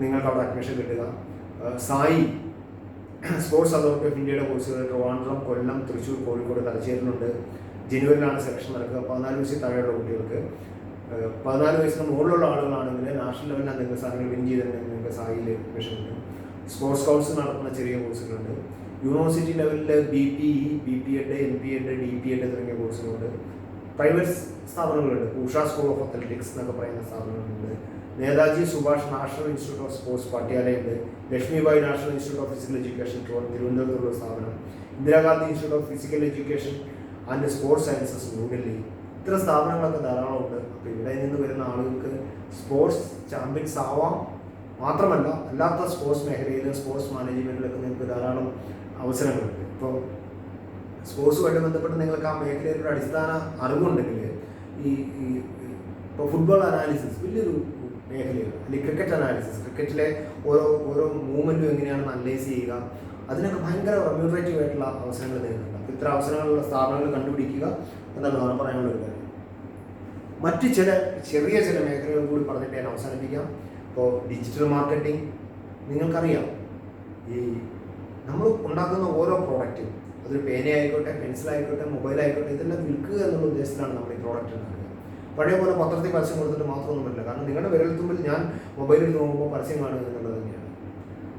നിങ്ങൾക്ക് അവിടെ അഡ്മിഷൻ കിട്ടുക. സായി സ്പോർട്സ് അതോറിറ്റി ഓഫ് ഇന്ത്യയുടെ കോഴ്സുകൾ ട്രിവാൻഡ്രം, കൊല്ലം, തൃശ്ശൂർ, കോഴിക്കോട്, തലശ്ശേരിയിലുണ്ട്. ജനുവരിയിലാണ് സെലക്ഷൻ നടക്കുക. 14 വയസ്സിൽ താഴെയുള്ള കുട്ടികൾക്ക്. 14 വയസ്സിന് മുകളിലുള്ള ആളുകളാണെങ്കിൽ നാഷണൽ ലെവലിൽ എന്തെങ്കിലും സാധനങ്ങൾ വിൻ ചെയ്തിട്ടുണ്ടെങ്കിൽ നിങ്ങൾക്ക് സായിയിൽ അഡ്മിഷൻ കിട്ടും. സ്പോർട്സ് കൗൺസിൽ നടത്തുന്ന ചെറിയ കോഴ്സുകളുണ്ട്. യൂണിവേഴ്സിറ്റി ലെവലിൽ BPE, BP.Ed, MP.Ed, DP.Ed തുടങ്ങിയ കോഴ്സുകളുണ്ട്. പ്രൈവറ്റ് സ്ഥാപനങ്ങളുണ്ട്. ഉഷ സ്കൂൾ ഓഫ് അത്ലറ്റിക്സ് എന്നൊക്കെ പറയുന്ന സ്ഥാപനങ്ങളുണ്ട്. Netaji Subhash national institute of sports പട്യാലയുണ്ട്. Lakshmibai national institute of physical education തിരുവനന്തപുരത്തുള്ള സ്ഥാപനം. Indira Gandhi institute of physical education and sports sciences New Delhi. ഇത്തരം സ്ഥാപനങ്ങളൊക്കെ ധാരാളമുണ്ട്. അപ്പോൾ ഇവിടെ നിന്ന് വരുന്ന ആളുകൾക്ക് സ്പോർട്സ് ചാമ്പ്യൻസ് ആവാം. മാത്രമല്ല അല്ലാത്ത സ്പോർട്സ് മേഖലയിൽ സ്പോർട്സ് മാനേജ്മെൻറ്റിലൊക്കെ നിങ്ങൾക്ക് ധാരാളം അവസരങ്ങളുണ്ട്. ഇപ്പോൾ സ്പോർട്സുമായിട്ട് ബന്ധപ്പെട്ട് നിങ്ങൾക്ക് ആ മേഖലയിലൊരു അടിസ്ഥാന അറിവുണ്ടെങ്കിൽ ഇപ്പോൾ ഫുട്ബോൾ അനാലിസിസ് വലിയൊരു മേഖലയാണ്. അല്ലെങ്കിൽ ക്രിക്കറ്റ് അനാലിസിസ്, ക്രിക്കറ്റിലെ ഓരോ മൂവ്മെൻറ്റും എങ്ങനെയാണെന്ന് അനലൈസ് ചെയ്യുക, അതിനൊക്കെ ഭയങ്കര റെമ്യൂണറേറ്റീവ് ആയിട്ടുള്ള അവസരങ്ങൾ നേരിടുന്നുണ്ട്. അപ്പോൾ ഇത്തരം അവസരങ്ങളുള്ള സ്ഥാപനങ്ങൾ കണ്ടുപിടിക്കുക എന്നുള്ളതാണ് പറയാനുള്ള ഒരു കാര്യം. മറ്റ് ചെറിയ ചില മേഖലകൾ കൂടി പറഞ്ഞിട്ട് ഞാൻ അവസാനിപ്പിക്കാം. ഇപ്പോൾ ഡിജിറ്റൽ മാർക്കറ്റിംഗ്. നിങ്ങൾക്കറിയാം, ഈ നമ്മൾ ഉണ്ടാക്കുന്ന ഓരോ പ്രോഡക്റ്റും, അതൊരു പേനയായിക്കോട്ടെ, പെൻസിലായിക്കോട്ടെ, മൊബൈലായിക്കോട്ടെ, ഇതെല്ലാം വിൽക്കുക എന്നുള്ള ഉദ്ദേശത്തിലാണ് നമ്മൾ ഈ പ്രോഡക്റ്റ് ഉണ്ടാക്കുക. പഴയ പോലെ പത്രത്തിൽ പരസ്യം കൊടുത്തിട്ട് മാത്രമൊന്നും പറ്റില്ല. കാരണം നിങ്ങളുടെ വിരൽത്തുമ്പിൽ ഞാൻ മൊബൈലിൽ നോക്കുമ്പോൾ പരസ്യം കാണുക എന്നുള്ളത് തന്നെയാണ്.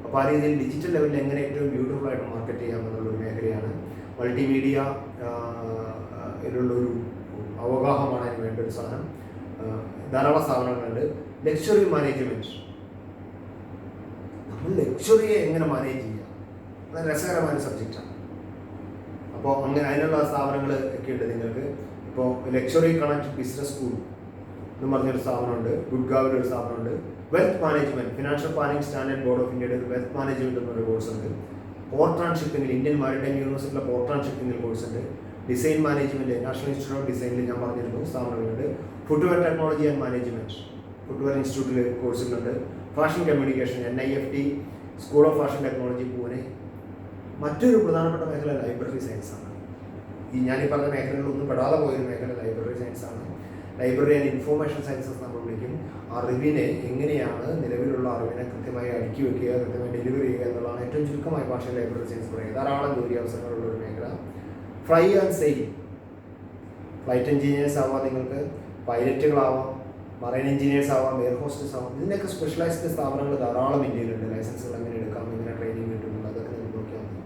അപ്പോൾ ആ രീതിയിൽ ഡിജിറ്റൽ ലെവലിൽ എങ്ങനെ ഏറ്റവും ബ്യൂട്ടിഫുൾ ആയിട്ട് മാർക്കറ്റ് ചെയ്യാം എന്നുള്ളൊരു മേഖലയാണ്. മൾട്ടിമീഡിയ ഇതിലുള്ളൊരു അവഗാഹമാണ് അതിന് വേണ്ട ഒരു സാധനം. ധാരാളം സ്ഥാപനങ്ങളുണ്ട്. Luxury management. നമ്മൾ ലക്ഷറിയെ എങ്ങനെ മാനേജ് ചെയ്യുക, അത് രസകരമായ സബ്ജക്റ്റാണ്. അപ്പോൾ അങ്ങനെ അതിനുള്ള സ്ഥാപനങ്ങൾ ഒക്കെ ഉണ്ട് നിങ്ങൾക്ക്. ഇപ്പോൾ ലക്ഷറി കണക്ട് ബിസിനസ് സ്കൂൾ എന്ന് പറഞ്ഞൊരു സ്ഥാപനമുണ്ട്. ഗുഡ്ഗാവിൽ ഒരു സ്ഥാപനമുണ്ട്. Wealth management, financial planning standard board of ഇന്ത്യയുടെ ഒരു വെൽത്ത് മാനേജ്മെൻറ്റ് എന്നൊരു കോഴ്സ് ഉണ്ട്. പോർട്ട് ആൻഡ് ഷിപ്പിംഗിൽ ഇന്ത്യൻ മാരിടൈം യൂണിവേഴ്സിറ്റിയിലെ പോർട്ട് ആൻഡ് ഷിപ്പിംഗിൽ കോഴ്സ് ഉണ്ട്. Design management national institute of ഡിസൈനിൽ ഞാൻ പറഞ്ഞിരുന്നു സ്ഥാപനങ്ങളുണ്ട്. Footwear technology and management footwear ഇൻസ്റ്റിറ്റ്യൂട്ടിൽ കോഴ്സുകളുണ്ട്. Fashion communication NIFT school of fashion technology Pune. മറ്റൊരു പ്രധാനപ്പെട്ട മേഖല ലൈബ്രറി സയൻസാണ്. ഈ ഞാനീ പറഞ്ഞ മേഖലകളിലൊന്നും പെടാതെ പോയൊരു മേഖല ലൈബ്രറി സയൻസാണ്. ലൈബ്രറി ആൻഡ് ഇൻഫോർമേഷൻ സയൻസസ് നമ്മൾ വിളിക്കും. അറിവിനെ എങ്ങനെയാണ്, നിലവിലുള്ള അറിവിനെ കൃത്യമായി അടുക്കി വയ്ക്കുക, കൃത്യമായി ഡെലിവറി ചെയ്യുക എന്നുള്ളതാണ് ഏറ്റവും ചുരുക്കമായ ഭാഷയിൽ ലൈബ്രറി സയൻസ് പറയുക. ധാരാളം ജോലി അവസരങ്ങളുള്ള ഒരു മേഖല. Fly and sale. Flight engineers ആവാം, നിങ്ങൾക്ക് പൈലറ്റുകളാവാം, മറൈൻ എഞ്ചിനീയേഴ്സ് ആവാം, എയർ ഹോസ്റ്റസ് ആവാം. ഇതിൻ്റെയൊക്കെ സ്പെഷ്യലൈസ്ഡ് സ്ഥാപനങ്ങൾ ധാരാളം ഇന്ത്യയിലുണ്ട്. ലൈസൻസുകൾ എങ്ങനെ എടുക്കാം, എങ്ങനെ ട്രെയിനിങ് കിട്ടുന്നുണ്ട്, അതൊക്കെ നിങ്ങൾ നോക്കിയാൽ മതി.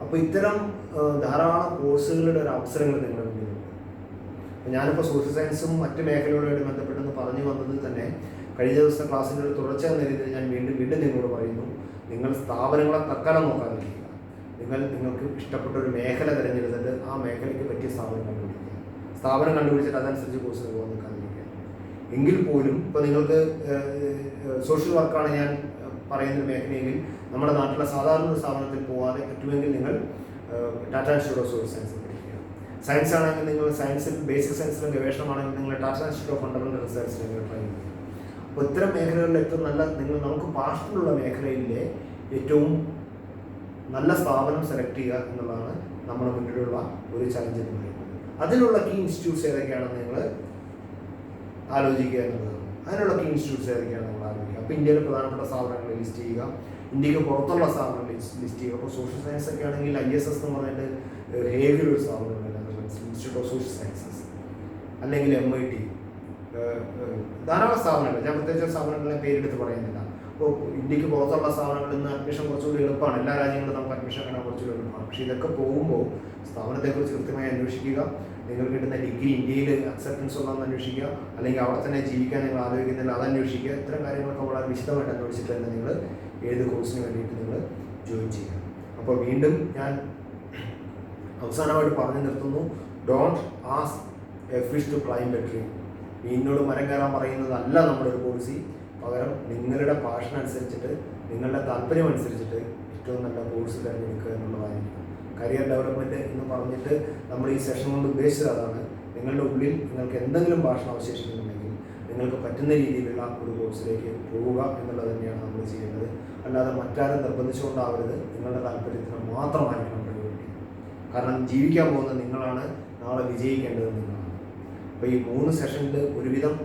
അപ്പോൾ ഇത്തരം ധാരാളം കോഴ്സുകളുടെ ഒരു അവസരങ്ങൾ നിങ്ങളുടെ മുന്നിലുണ്ട്. ഞാനിപ്പോൾ സോഷ്യൽ സയൻസും മറ്റ് മേഖലകളുമായിട്ട് ബന്ധപ്പെട്ടെന്ന് പറഞ്ഞു വന്നത് തന്നെ കഴിഞ്ഞ ദിവസത്തെ ക്ലാസ്സിൻ്റെ ഒരു തുടർച്ച എന്ന രീതിയിൽ ഞാൻ വീണ്ടും നിങ്ങളോട് പറയുന്നു. നിങ്ങൾ സ്ഥാപനങ്ങളെ തൽക്കാലം നോക്കാതിരിക്കുക. നിങ്ങൾക്ക് ഇഷ്ടപ്പെട്ട ഒരു മേഖല തിരഞ്ഞെടുത്തിട്ട് ആ മേഖലയ്ക്ക് പറ്റിയ സ്ഥാപനം കണ്ടുപിടിക്കുക. സ്ഥാപനം കണ്ടുപിടിച്ചിട്ട് അതനുസരിച്ച് കോഴ്സിന് പോകാൻ നിൽക്കാതിരിക്കുക. എങ്കിൽ പോലും ഇപ്പോൾ നിങ്ങൾക്ക് സോഷ്യൽ വർക്കാണ് ഞാൻ പറയുന്ന മേഖലയെങ്കിൽ നമ്മുടെ നാട്ടിലെ സാധാരണ ഒരു സ്ഥാപനത്തിൽ പോകാതെ പറ്റുമെങ്കിൽ നിങ്ങൾ Tata institute of social science പഠിക്കുക. സയൻസ് ആണെങ്കിൽ നിങ്ങൾ സയൻസിൽ ബേസിക് സയൻസിലും ഗവേഷണമാണെങ്കിൽ നിങ്ങൾ ടാറ്റ ഇൻസ്റ്റിറ്റ്യൂട്ട് ഓഫ് ഫണ്ടമെന്റൽ റിസർച്ചിൽ നിങ്ങൾ ട്രൈ ചെയ്യുക. അപ്പോൾ ഇത്തരം മേഖലകളിൽ ഏറ്റവും നല്ല നമുക്ക് പാഷനുള്ള മേഖലയിലെ ഏറ്റവും നല്ല സ്ഥാപനം സെലക്ട് ചെയ്യുക എന്നുള്ളതാണ് നമ്മുടെ മുന്നിലുള്ള ഒരു ചലഞ്ച് എന്ന് പറയുന്നത്. അതിനുള്ള കീ ഇൻസ്റ്റിറ്റ്യൂട്ട്സ് ഏതൊക്കെയാണെന്ന് നിങ്ങൾ ആലോചിക്കുക എന്നുള്ളതാണ്. അതിനുള്ള കീ ഇൻസ്റ്റിറ്റ്യൂട്ട്സ് ഏതൊക്കെയാണെന്ന് നിങ്ങൾ ആലോചിക്കുക. അപ്പോൾ ഇന്ത്യയിലെ പ്രധാനപ്പെട്ട സ്ഥാപനങ്ങൾ ലിസ്റ്റ് ചെയ്യുക, ഇന്ത്യക്ക് പുറത്തുള്ള സ്ഥാപനങ്ങൾ ലിസ്റ്റ് ചെയ്യുക. അപ്പോൾ സോഷ്യൽ സയൻസ് ഒക്കെ ആണെങ്കിൽ ISS എന്ന് പറഞ്ഞിട്ട് ഹേഗിലൊരു സ്ഥാപനമുണ്ട്, ഇൻസ്റ്റിറ്റ്യൂട്ട് ഓഫ് സോഷ്യൽ സയൻസസ്, അല്ലെങ്കിൽ MIT, ധാരാളം സ്ഥാപനങ്ങൾ. ഞാൻ പ്രത്യേകിച്ച് സ്ഥാപനങ്ങളെ പേരെടുത്ത് പറയുന്നില്ല. അപ്പോൾ ഇന്ത്യക്ക് പുറത്തുള്ള സ്ഥാപനങ്ങളിൽ നിന്ന് അഡ്മിഷൻ കുറച്ചുകൂടി എളുപ്പമാണ്. എല്ലാ രാജ്യങ്ങളിലും നമുക്ക് അഡ്മിഷൻ കാണാൻ കുറച്ചുകൂടി എളുപ്പമാണ്. പക്ഷേ ഇതൊക്കെ പോകുമ്പോൾ സ്ഥാപനത്തെക്കുറിച്ച് കൃത്യമായി അന്വേഷിക്കുക. നിങ്ങൾക്ക് കിട്ടുന്ന ഡിഗ്രി ഇന്ത്യയിൽ അക്സെപ്റ്റൻസ് ഉള്ളതെന്ന് അന്വേഷിക്കുക, അല്ലെങ്കിൽ അവിടെ തന്നെ ജീവിക്കാൻ നിങ്ങൾ ആലോചിക്കുന്നില്ല അത് അന്വേഷിക്കുക. ഇത്തരം കാര്യങ്ങളൊക്കെ വളരെ വിശദമായിട്ട് അന്വേഷിച്ചിട്ട് തന്നെ നിങ്ങൾ ഏത് കോഴ്സിന് വേണ്ടിയിട്ട് നിങ്ങൾ ജോയിൻ ചെയ്യുക. അപ്പോൾ വീണ്ടും ഞാൻ അവസാനമായിട്ട് പറഞ്ഞു നിർത്തുന്നു. Don't ask a fish to climb a tree. മീനിനോട് മരം കയറാൻ പറയുന്നതല്ല നമ്മുടെ ഒരു പോളിസി. പകരം നിങ്ങളുടെ പാഷൻ അനുസരിച്ചിട്ട്, നിങ്ങളുടെ താല്പര്യം അനുസരിച്ചിട്ട് ഏറ്റവും നല്ല കോഴ്സ് തിരഞ്ഞെടുക്കുക എന്നുള്ളതായിരിക്കും. കരിയർ ഡെവലപ്മെൻറ്റ് എന്ന് പറഞ്ഞിട്ട് നമ്മൾ ഈ സെഷൻ കൊണ്ട് ഉദ്ദേശിച്ചത് അതാണ്. നിങ്ങളുടെ ഉള്ളിൽ നിങ്ങൾക്ക് എന്തെങ്കിലും പാഷൻ അവശേഷിക്കുന്നുണ്ടെങ്കിൽ നിങ്ങൾക്ക് പറ്റുന്ന രീതിയിലുള്ള ഒരു കോഴ്സിലേക്ക് പോവുക എന്നുള്ളത് തന്നെയാണ് നമ്മൾ ചെയ്യേണ്ടത്. അല്ലാതെ മറ്റാരും നിർബന്ധിച്ചുകൊണ്ടാവരുത്. നിങ്ങളുടെ താല്പര്യത്തിന് മാത്രമായിരിക്കണം പ്രയോറിറ്റി. കാരണം ജീവിക്കാൻ പോകുന്ന നിങ്ങളാണ്, നാളെ വിജയിക്കേണ്ടത് നിങ്ങളാണ്. അപ്പോൾ ഈ 3 സെഷനിൽ ഒരുവിധം